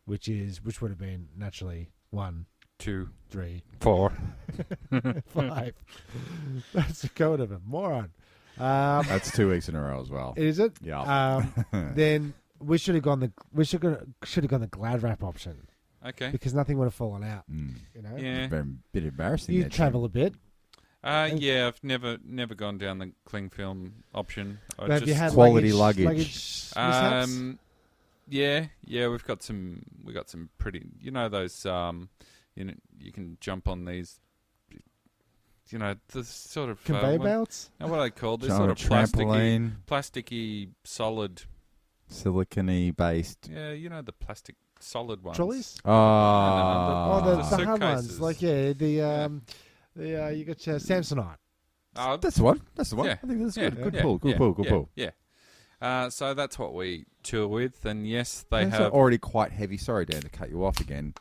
which would have been naturally 1, 2, 3, 4. 5. That's a code of a moron. That's 2 weeks in a row as well. Is it? Yeah. Then we should have gone the glad wrap option Okay. because nothing would have fallen out. Mm. You know. Yeah. Very bit embarrassing. You there, Tim. travel a bit. Yeah, I've never gone down the cling film option. But have you had Quality luggage luggage. mishaps? Yeah, we've got some pretty, those, you can jump on these, the sort of Conveyor belts? what are they called? They're Giant sort of trampoline, plasticky, solid. silicone based. Yeah, the plastic solid ones. Trolleys? Oh, Oh, the the hard ones. suitcases. Like, you got your Samsonite. Oh, that's the one. That's the one. Yeah. I think that's yeah, good. Good yeah, pull. Good yeah, pull. Good yeah, pull. Yeah. So that's what we tour with, and yes, they Those are have. already quite heavy. Sorry, Dan, to cut you off again.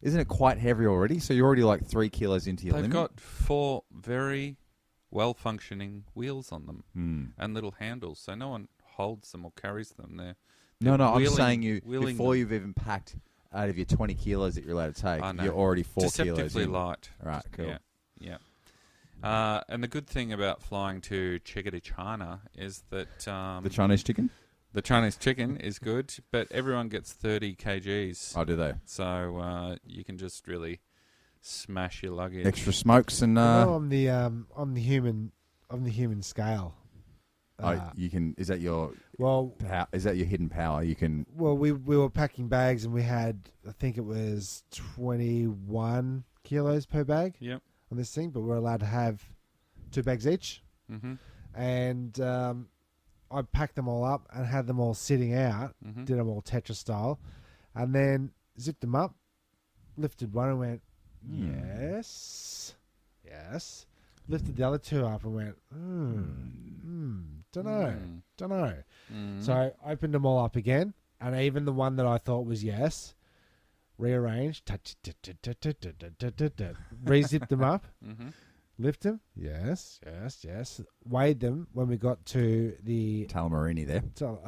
Isn't it quite heavy already? So you're already like 3 kilos into your They've limit. got 4 very well-functioning wheels on them Hmm. and little handles, so no one holds them or carries them. They're No, I'm wheeling- saying you wheeling before them. you've even packed out of your 20 kilos that you're allowed to take, I know. you're already 4 kilos Deceptively in. light. Right, cool. Yeah. And the good thing about flying to China is that The Chinese chicken? the Chinese chicken is good, but everyone gets 30 kgs. Oh, do they? So you can just really smash your luggage. Extra smokes and... on the human scale. you can... Is that your... Well, Is that your hidden power? You can... Well, we were packing bags and we had, I think it was 21 kilos per bag Yep. on this thing, but we're allowed to have 2 bags each. Mm-hmm. And I packed them all up and had them all sitting out, Mm-hmm. did them all Tetra style, and then zipped them up, lifted one and went, yes, lifted the other 2 up and went, don't know. So I opened them all up again, and even the one that I thought was yes, rearranged, re-zipped them up, Mm-hmm. lift them, yes, weighed them when we got to the Talamarini there.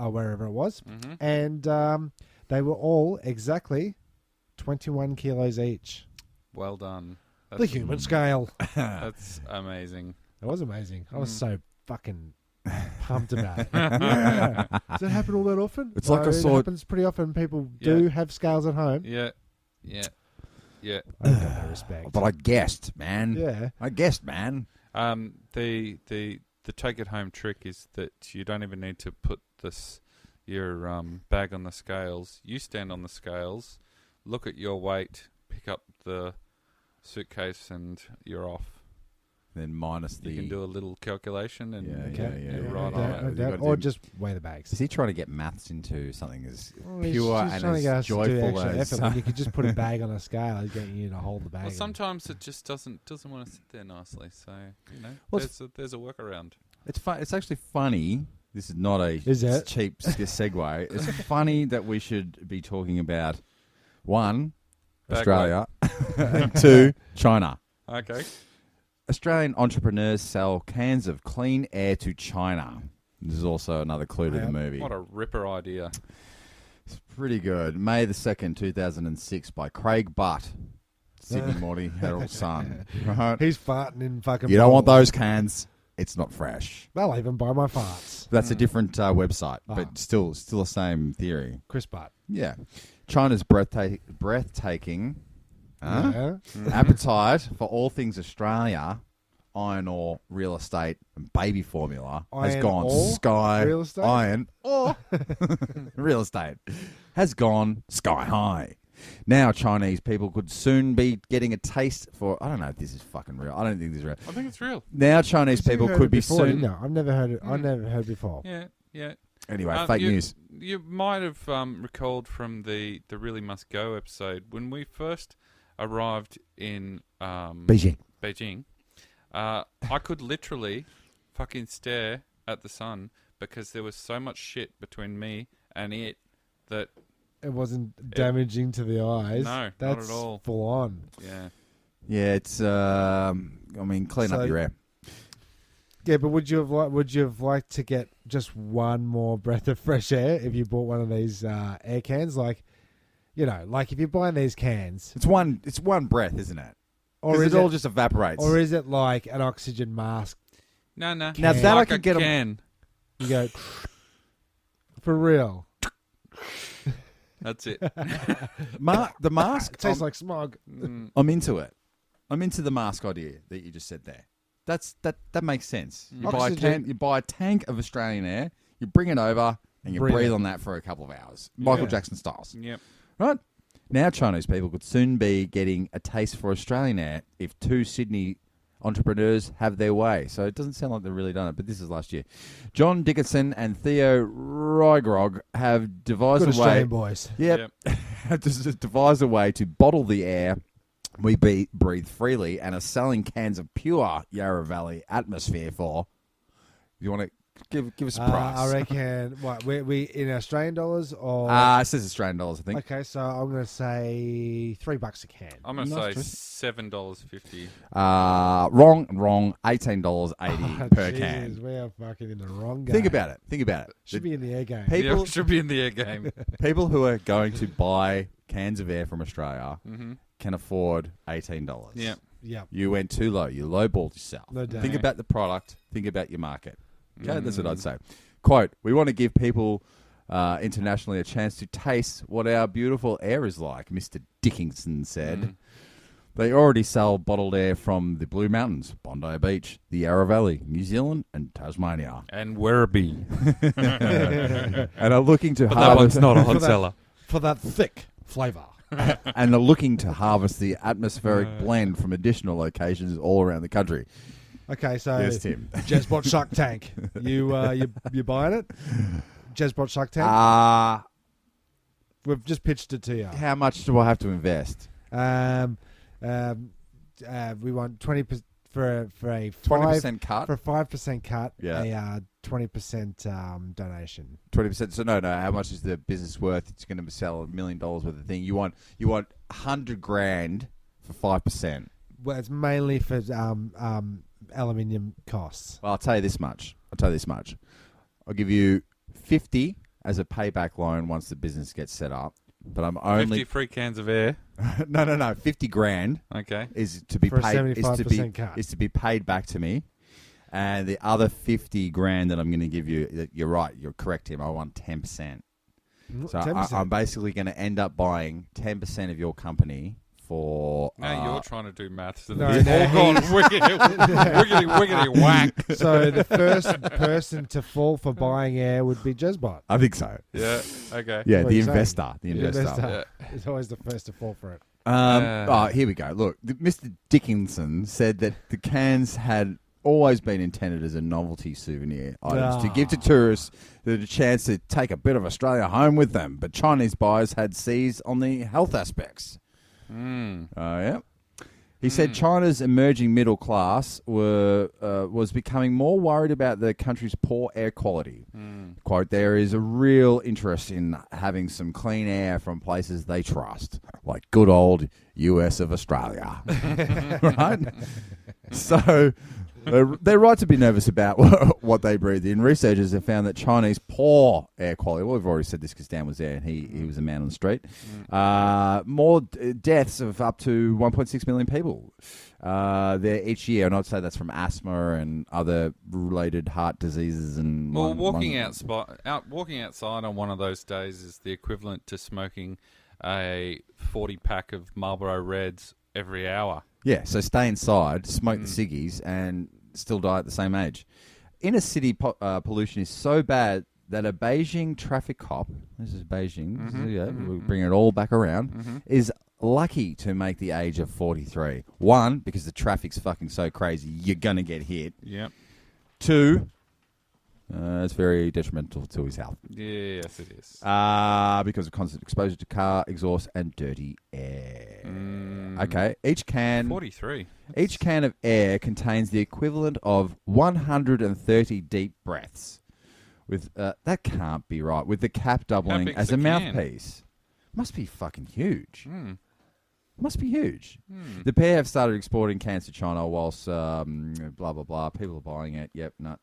wherever it was, Mm-hmm. and they were all exactly 21 kilos each. Well done. The human scale. That's amazing. It was amazing. I was so fucking pumped about it. Yeah. Does that happen all that often? It's like I It saw- happens pretty often. People do have scales at home. Yeah. I don't got no respect. But I guessed, man. Yeah. I guessed, man. The take it home trick is that you don't even need to put your bag on the scales. You stand on the scales, look at your weight, pick up the suitcase, and you're off. Then minus the... You can do a little calculation and Yeah. right No on. doubt. Or just weigh the bags. Is he trying to get maths into something as He's pure just and trying to get as us to do joyful extra as... effort when you could just put a bag on a scale and get you to hold the bag. Well, sometimes it just doesn't want to sit there nicely. So Well, there's a workaround. It's It's actually funny. This is not a Is it? cheap segue. It's funny that we should be talking about, 1, Bag Australia, and 2, China. Okay. Australian entrepreneurs sell cans of clean air to China. This is also another clue to the movie. What a ripper idea. It's pretty good. May the 2nd, 2006 by Craig Butt, Sydney Morning Herald Sun. Right? He's farting in fucking... You don't want bottles. those cans. It's not fresh. They'll even buy my farts. That's a different website, but still the same theory. Chris Butt. Yeah. China's breathtaking Yeah. appetite for all things Australia, iron ore, real estate, and baby formula has Iron gone ore? sky Real estate? iron or real estate has gone sky high. Now Chinese people could soon be getting a taste for... I don't know if this is fucking real. I don't think this is real. I think it's real. Now Chinese people You heard could it be before, soon... didn't you? I've never heard it. I never heard before. Yeah. Anyway, fake news. You might have recalled from the Really Must Go episode when we first arrived in Beijing. I could literally fucking stare at the sun because there was so much shit between me and it that It wasn't damaging to the eyes. No, not That's at all. full on. Yeah, it's... clean up your air. Yeah, but would you have liked to get just one more breath of fresh air if you bought one of these air cans? Like if you're buying these cans, It's one breath, isn't it? or Because is it all just evaporates. or is it like an oxygen mask? no. Now that I Like could a get 'em- can. You go for real. That's it. the mask. It tastes like smog. I'm into it. I'm into the mask idea that you just said there. That makes sense. You buy a tank of Australian air, you bring it over, and you breathe on that for a couple of hours. Michael Jackson styles. Yep. Right? Now Chinese people could soon be getting a taste for Australian air if 2 Sydney entrepreneurs have their way. So it doesn't sound like they've really done it, but this is last year. John Dickinson and Theo Rygrog have devised Good a way... Australian boys. Yep. Have just devised a way to bottle the air we breathe freely and are selling cans of pure Yarra Valley atmosphere for... You want to give us a price? I reckon. What we in Australian dollars or? It says Australian dollars, I think. Okay, so I'm going to say $3 a can. I'm going to Nice say $7.50. Wrong. $18.80 per Jesus, can. we are fucking in the wrong game. Think about it. Should be in the air game. People, Yeah, should be in the air game. people who are going to buy cans of air from Australia can afford $18. Yeah. Yeah. You went too low. You lowballed yourself. No doubt. Think about the product. Think about your market. Okay, that's what I'd say. Quote, we want to give people internationally a chance to taste what our beautiful air is like, Mr. Dickinson said. They already sell bottled air from the Blue Mountains, Bondi Beach, the Yarra Valley, New Zealand, and Tasmania. And Werribee. And are looking to But that one's not a hot seller. For that thick flavour. and are looking to harvest the atmospheric blend from additional locations all around the country. Okay, so Yes, Tim. Jezbot Shark Tank. You buying it? Jezbot Shark Tank? We've just pitched it to you. How much do I have to invest? We want 20% for a 20% cut? For a 5% cut. Yeah. A 20% donation. 20%. So no. How much is the business worth? It's going to sell $1 million worth of thing. You want $100,000 for 5%. Well, it's mainly for aluminium costs. Well, I'll tell you this much. I'll give you 50 as a payback loan once the business gets set up. But I'm only 50 free cans of air. no. $50,000 Okay. is to be For a paid. 75% cut. Is to be paid back to me, and the other $50,000 that I'm going to give you. You're right. You're correct, Tim. I want 10%. So 10%. I'm basically going to end up buying 10% of your company for. Now you're trying to do maths. And No, it's no, all gone wiggity whack. So the first person to fall for buying air would be Jezbot. I think so. Yeah. Okay. Yeah, What are the you saying? investor. The investor. Is always the first to fall for it. Here we go. Look, Mr. Dickinson said that the cans had always been intended as a novelty souvenir items to give to tourists a chance to take a bit of Australia home with them. But Chinese buyers had seized on the health aspects. Yeah. He said China's emerging middle class was becoming more worried about the country's poor air quality. Quote, there is a real interest in having some clean air from places they trust, like good old US of Australia. Right? So they're right to be nervous about what they breathe in. Researchers have found that Chinese poor air quality, well, we've already said this because Dan was there and he was a man on the street, more deaths of up to 1.6 million people there each year. And I'd say that's from asthma and other related heart diseases. And walking outside on one of those days is the equivalent to smoking a 40-pack of Marlboro Reds every hour. Yeah, so stay inside, smoke the ciggies, and still die at the same age. Inner city pollution is so bad that a Beijing traffic cop, this is Beijing, we're bringing it all back around, is lucky to make the age of 43. One, because the traffic's fucking so crazy, you're going to get hit. Yep. Two, it's very detrimental to his health. Yes, it is. Because of constant exposure to car exhaust and dirty air. Okay, each can 43. Each can of air contains the equivalent of 130 deep breaths. With that can't be right. With the cap doubling big's as the a can? mouthpiece, must be fucking huge. Must be huge. The pair have started exporting cans to China whilst blah blah blah. People are buying it. Yep. No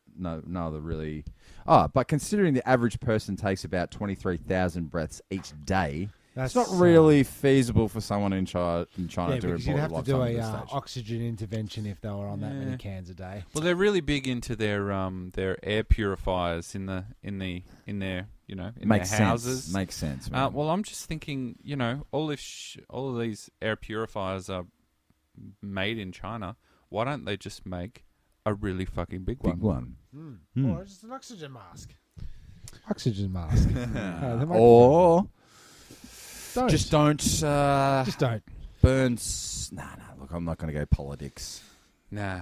other really. But considering the average person takes about 23,000 breaths each day, it's not really feasible for someone in China to because report you'd have to do a a oxygen intervention if they were on that many cans a day. Well, they're really big into their air purifiers in their their houses. Makes sense. Man. Well, I'm just thinking, all of these air purifiers are made in China. Why don't they just make a really fucking big one? Or just an oxygen mask. Oxygen mask. Or don't. just don't. Just don't. Burns. Nah. Look, I'm not going to go politics. Nah.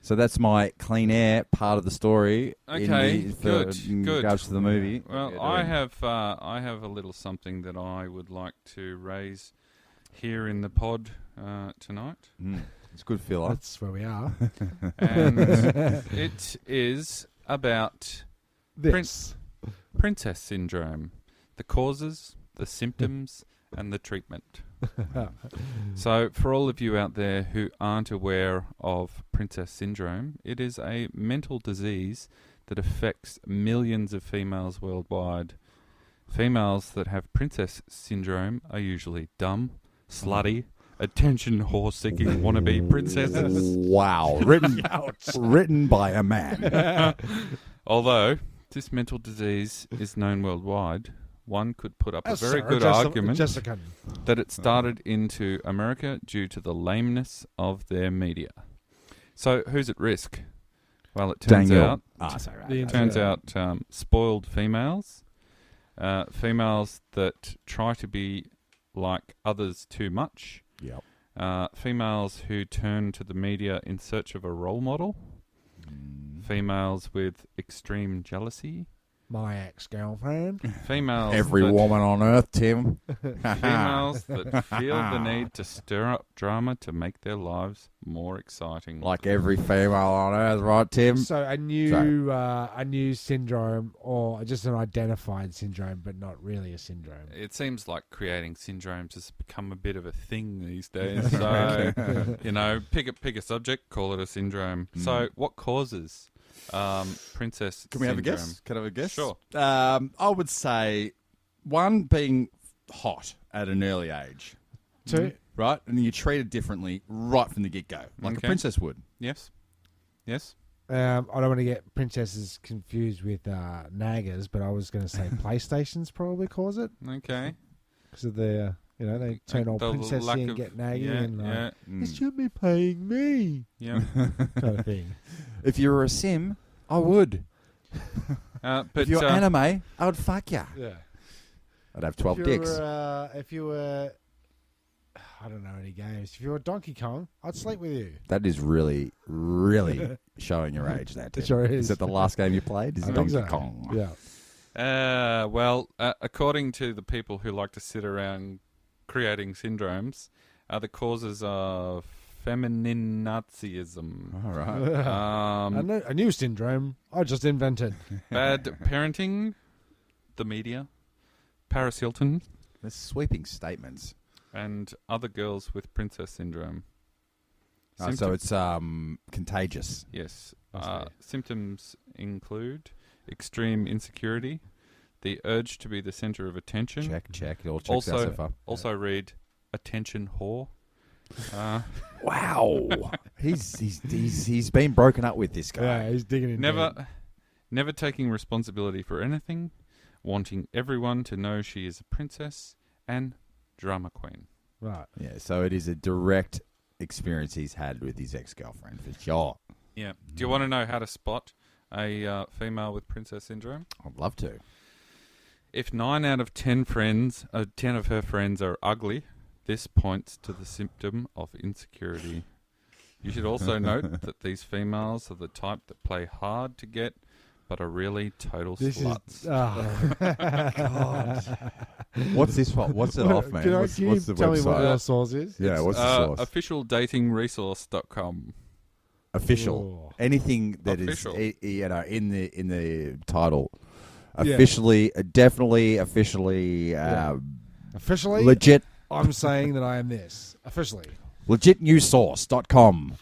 So that's my clean air part of the story. Okay, good. In regards to the movie. Well, I have a little something that I would like to raise here in the pod tonight. It's a good filler. That's where we are. And it is about This. princess syndrome, the causes, the symptoms, and the treatment. So, for all of you out there who aren't aware of princess syndrome, it is a mental disease that affects millions of females worldwide Females that have princess syndrome are usually dumb, slutty, attention whore-seeking wannabe princesses. Wow. Written by a man. Although this mental disease is known worldwide, one could put up a very good argument that it started into America due to the lameness of their media. So who's at risk? Well, it turns out spoiled females, females that try to be like others too much, females who turn to the media in search of a role model, females with extreme jealousy, my ex-girlfriend, females every woman on earth, Tim, females that feel the need to stir up drama to make their lives more exciting, like every female on earth, right, Tim? So a new syndrome, or just an identified syndrome, but not really a syndrome. It seems like creating syndromes has become a bit of a thing these days. So pick a subject, call it a syndrome. So what causes princess Can we have a syndrome? guess? Can I have a guess? Sure. I would say one, being hot at an early age. Two. Right? And you treat it differently right from the get-go, like a princess would. Yes. I don't want to get princesses confused with naggers, but I was going to say PlayStations probably cause it. Okay. Because of the, they turn old princessy and get naggy it should be paying me. Yeah. Kind of thing. If you were a sim, I would. But if you're anime, I would fuck ya. Yeah. I'd have 12 dicks. If you were, I don't know any games. If you were Donkey Kong, I'd sleep with you. That is really, really showing your age. That it sure is. Is that the last game you played? Is it Donkey Kong? Yeah. According to the people who like to sit around creating syndromes, are the causes of feminine Nazism. All right. A new syndrome I just invented. Bad parenting, the media, Paris Hilton. They're sweeping statements. And other girls with princess syndrome. So it's contagious. Yes. Symptoms include extreme insecurity, the urge to be the center of attention. Check. It all checks out so far. Also read attention whore. Wow. He's been broken up with, this guy. Yeah, he's digging in. Never taking responsibility for anything, wanting everyone to know she is a princess, and drama queen. Right. Yeah, so it is a direct experience he's had with his ex-girlfriend, for sure. Yeah. Do you want to know how to spot a female with princess syndrome? I'd love to. If 9 out of 10 of her friends are ugly, this points to the symptom of insecurity. You should also note that these females are the type that play hard to get, but are really total sluts. God. What's this for? What's it off, man? Can you tell me what your source is? Yeah, what's the source? Officialdatingresource.com. Official. Oh. Anything that official. Is in the title. Officially, definitely, officially, officially, legit. I'm saying that I am this officially. Legitnewssource.com.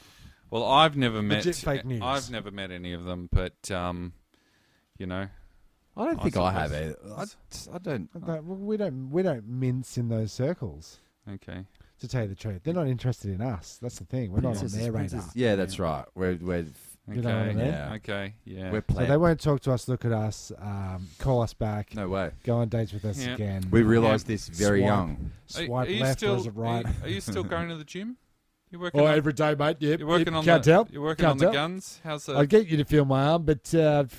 Well, I've never met legit fake news. I've never met any of them, but I don't think I have either. I don't. We don't mince in those circles. Okay. To tell you the truth, they're not interested in us. That's the thing. We're not on their radar. Yeah, that's right. We're You know what I mean? Yeah. Okay. Yeah. we're So they won't talk to us, look at us, call us back, no way. go on dates with us Yeah. again. We realised this very Swipe. young. Swipe are you left still, or is it right? Are you still going to the gym? You're working. Oh, on, every day, mate. Yep. you're working on Can't the. tell. You're working Can't on the tell. guns. How's the? I'd get you to feel my arm, but I'd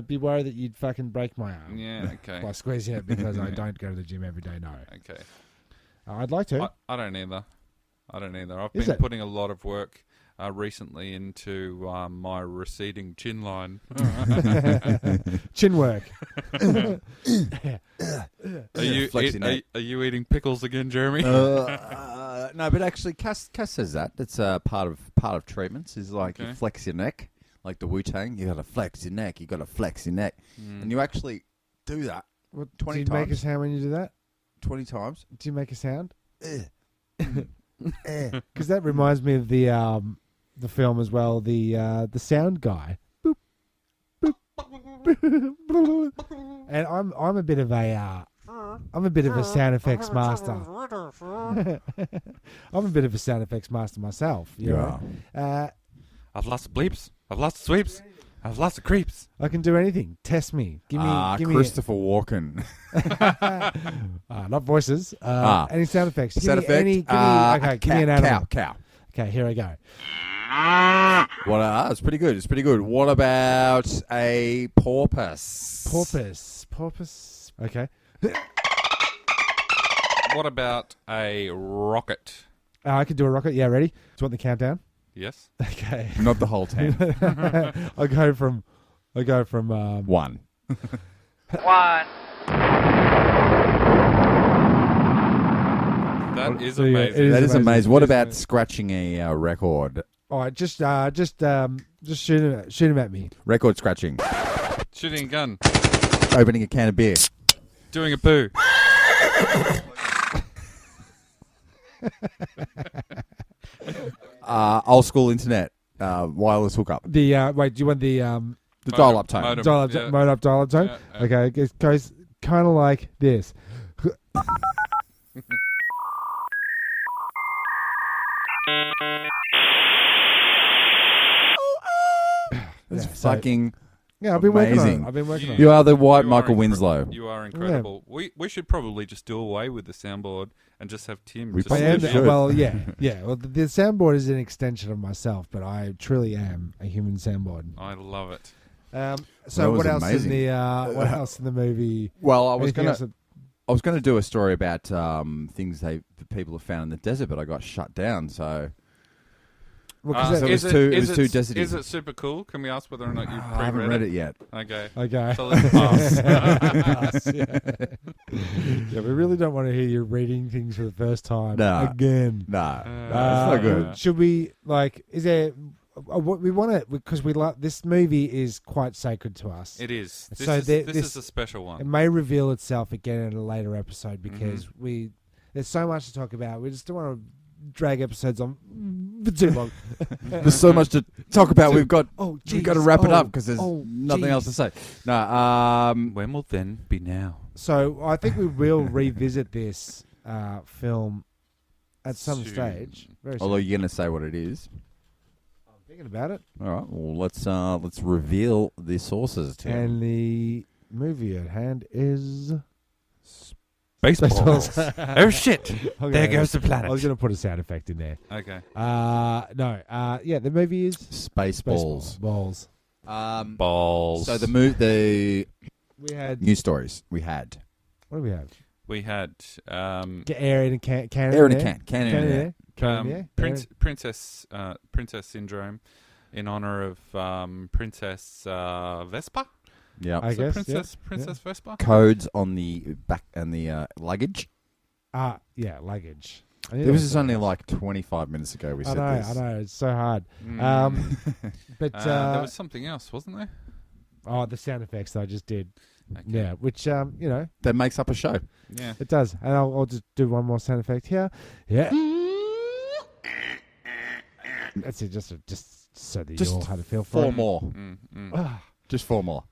be worried that you'd fucking break my arm. Yeah. Okay. By squeezing it because I don't go to the gym every day. No. Okay. I'd like to. I don't either. I've Is been it? putting a lot of work recently into my receding chin line. Chin work. Are you eating pickles again, Jeremy? No, but actually, Cass says that. That's part of treatments. Is like you flex your neck, like the Wu-Tang. You got to flex your neck. You got to flex your neck, and you actually do that. 20 do you times. make a sound when you do that? 20 times. Do you make a sound? Because that reminds me of the film as well. The sound guy. Boop, boop, boop. And I'm a bit of a sound effects master. I'm a bit of a sound effects master myself. You know? I've lost the bleeps. I've lost the sweeps. I've lost the creeps. I can do anything. Test me. Give me Christopher Walken. not voices. Any sound effects. Sound effect. Give me an animal. Cow. Okay, here I go. It's pretty good. It's pretty good. What about a porpoise? Porpoise. Okay. What about a rocket? I can do a rocket. Yeah, ready? Do you want the countdown? Yes. Okay. Not the whole 10. I go from 1. 1. That is So, yeah, amazing. That is amazing. What It is about amazing. scratching a record? All right, just shoot him at me. Record scratching. Shooting a gun. Opening a can of beer. Doing a poo. Old school internet. Wireless hookup. The wait, do you want the The dial-up tone. modem. dial-up Yeah. mode up dial-up tone? Yeah, yeah. Okay, it goes kind of like this. It's Yeah, so- fucking... Yeah, I've been working on amazing. it. I've been working on it. You are the white You Michael are Winslow. You are incredible. We should probably just do away with the soundboard and just have Tim. We just I probably am, sit should. down. well, yeah. Well, the soundboard is an extension of myself, but I truly am a human soundboard. I love it. So That what was else amazing. in the what else in the movie? Well, I was Anything else gonna do a story about things that people have found in the desert, but I got shut down. So Well, 'cause so that- it was too deserty. Is it super cool? Can we ask whether or not you've I haven't pre-read read it yet. Okay. okay. So let's pass. Yeah, we really don't want to hear you reading things for the first time No. again. Nah, it's not good. Should we like? Is there? What we want to because we like this movie is quite sacred to us. It is. This, So is, there- this this- is a special It one. may reveal itself again in a later episode because Mm-hmm. there's so much to talk about. We just don't want to drag episodes on for too long. There's so much to talk about. We've got Oh, we've got to jeez. wrap it up Oh, because there's oh, nothing else to jeez. say. No, When will then be now? So I think we will revisit this film at some Soon. stage. Very soon. although you're gonna say what it is. I'm thinking about it. All right. Well, let's reveal the sources. Tim. And the movie at hand is Baseballs. Baseballs. Oh shit! Okay, There goes the I was planet. going to put a sound effect in there. Okay. No. Yeah, the movie is Spaceballs. Balls. Balls. So the We had news stories we had. what do we have? we had Air in a can. Air in a can. Can in a air. Can in air. Princess syndrome in honor of Princess Vespa. Yeah. I guess. Princess Vespa. Codes on the back and the luggage. Yeah, luggage. I knew It that was just only something. like 25 minutes ago we I said know. this. I know. It's so hard. Mm. But There was something else, wasn't there? the sound effects that I just did. Okay. Yeah, which That makes up a show. Yeah. it does. And I'll just do one more sound effect here. Yeah. That's it. Just so that Just you all had a feel for Four it. more. Mm. Just 4 more.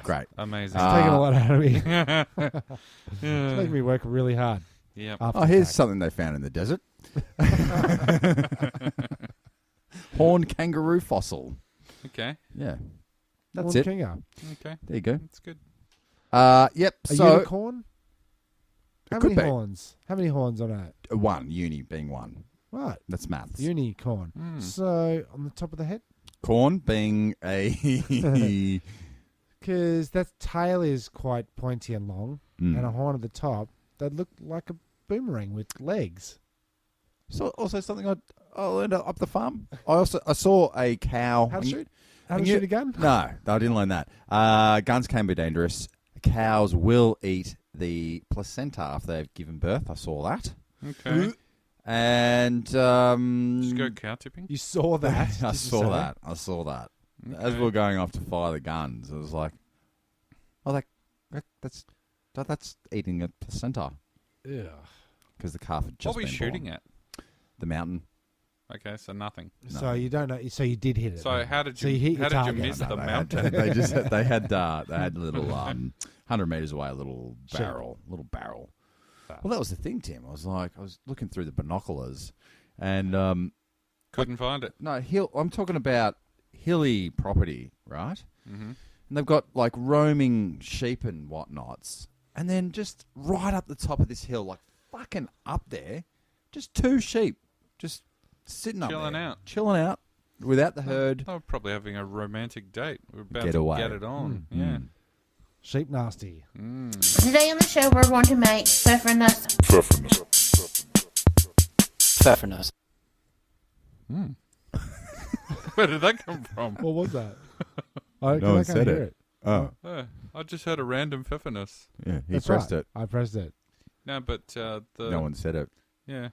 Great. Amazing. It's taking a lot out of me. yeah. It's making me work really hard. Yep. After Oh, the here's fact. something they found in the desert. Horned kangaroo fossil. Okay. Yeah. That's Horned it. Kinga. Okay. There you go. That's good. Yep. A So unicorn? How could many be. horns? How many horns on it? 1, uni being 1. Right. That's maths. Unicorn. Mm. So, on the top of the head? Corn being a Because that tail is quite pointy and long, Mm. and a horn at the top that look like a boomerang with legs. So also something I learned up the farm. I saw a cow. How to shoot? How to and you- shoot a gun? No, I didn't learn that. Guns can be dangerous. Cows will eat the placenta after they've given birth. I saw that. Okay. And Just go cow tipping. You saw that? I Did you saw say that. I saw that. As Okay. we were going off to fire the guns, it was like, that's eating a placenta Yeah. because the calf had What just were you been shooting born. at? The mountain. Okay, so nothing. So you don't know. So you did hit it. So how did So you you hit your how did target. you miss No, the they mountain? Had, they had a little 100 meters away, a little barrel. Well, that was the thing, Tim. I was looking through the binoculars, and Couldn't find it. no, I'm talking about hilly property, right? Mm-hmm. And they've got like roaming sheep and whatnots, and then just right up the top of this hill, like fucking up there, just 2 sheep, just sitting up there, chilling out, without the herd. They were probably having a romantic date. We're about Get to away. get it on. Yeah. Sheep nasty. Today on the show, we're going to make pfefferness. Pfefferness. Where did that come from? What was that? No one said it. Oh, I just heard a random pfefferness. yeah, he That's pressed right. it. I pressed it. No, but the No one said it. yeah.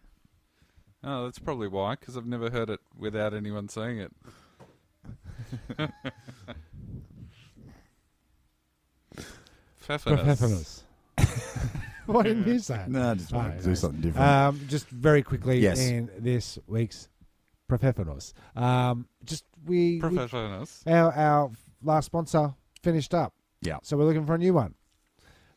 Oh, that's probably why, because I've never heard it without anyone saying it. Pfefferness. Why didn't you say it? No, I just wanted to do nice. something different. Just very quickly Yes. in this week's Pfefferness. Pfefferness. Our last sponsor finished up. Yeah. So we're looking for a new one.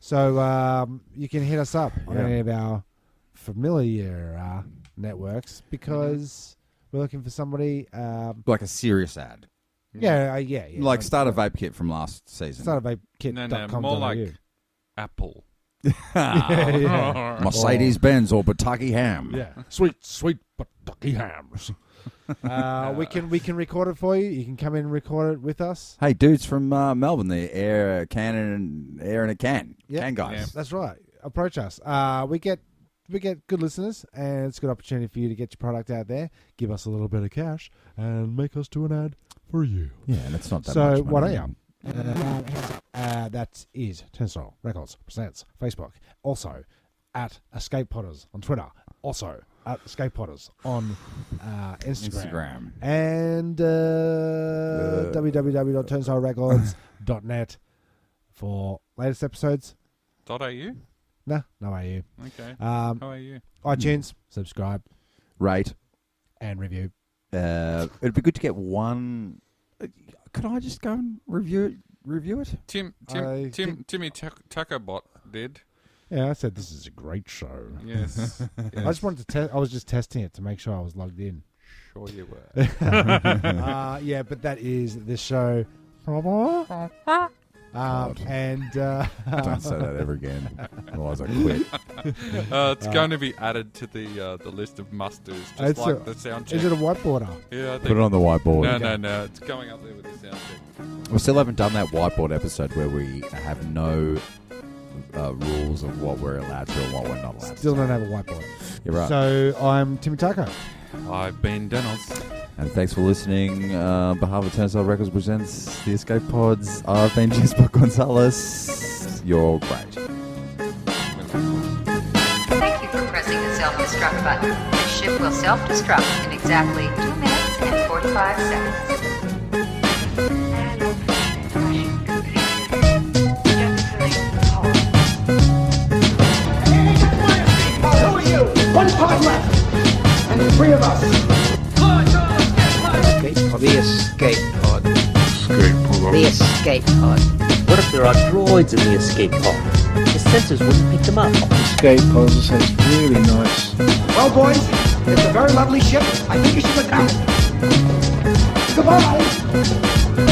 So you can hit us up on Yeah. any of our familiar networks because we're looking for somebody. Like a serious ad. Yeah. Like start a vape kit from last season. Startofvapekit.com.au. No, more like Apple. Mercedes-Benz or Kentucky ham. Yeah. Sweet Kentucky hams. We can record it for you. You can come in and record it with us. Hey, dudes from Melbourne, the air in a can guys. Yeah. That's right. Approach us. We get good listeners, and it's a good opportunity for you to get your product out there. Give us a little bit of cash, and make us do an ad for you. Yeah, and it's not that So much what money. are you? That is Turnstile Records presents Facebook. Also at Escape Potters on Twitter. Also at Escape Potters on Instagram. And www.turnstilerecords.net for latest episodes. .au? No AU. Okay. How are you? iTunes, subscribe, Rate. and review. It'd be good to get one. Could I just go and review it? Timmy Tuckerbot did. Yeah, I said this is a great show. Yes. I just wanted to I was just testing it to make sure I was logged in. Sure you were. Yeah, but that is the show. And Don't say that ever again. Otherwise I quit. It's going to be added to the list of must-dos, just like the sound check. Is it a whiteboarder? Yeah, I think. Put it on the whiteboard. No. It's going up there with the sound check. We still haven't done that whiteboard episode where we have no rules of what we're allowed to and what we're not allowed Still to. don't have a whiteboard. You're right. So I'm Timmy Taco. I've been Danoz. And thanks for listening. On behalf of Turnstile Records presents The Escape Pods. I've been Jezbot Gonzalez. You're great. Thank you for pressing the self-destruct button. The ship will self-destruct in exactly 2 minutes and 45 seconds. Who are you? One pod left. And 3 of us. The escape pod. The escape pod. What if there are droids in the escape pod? The sensors wouldn't pick them up. Escape pods sounds really nice. Well, boys, it's a very lovely ship. I think you should look out. Goodbye.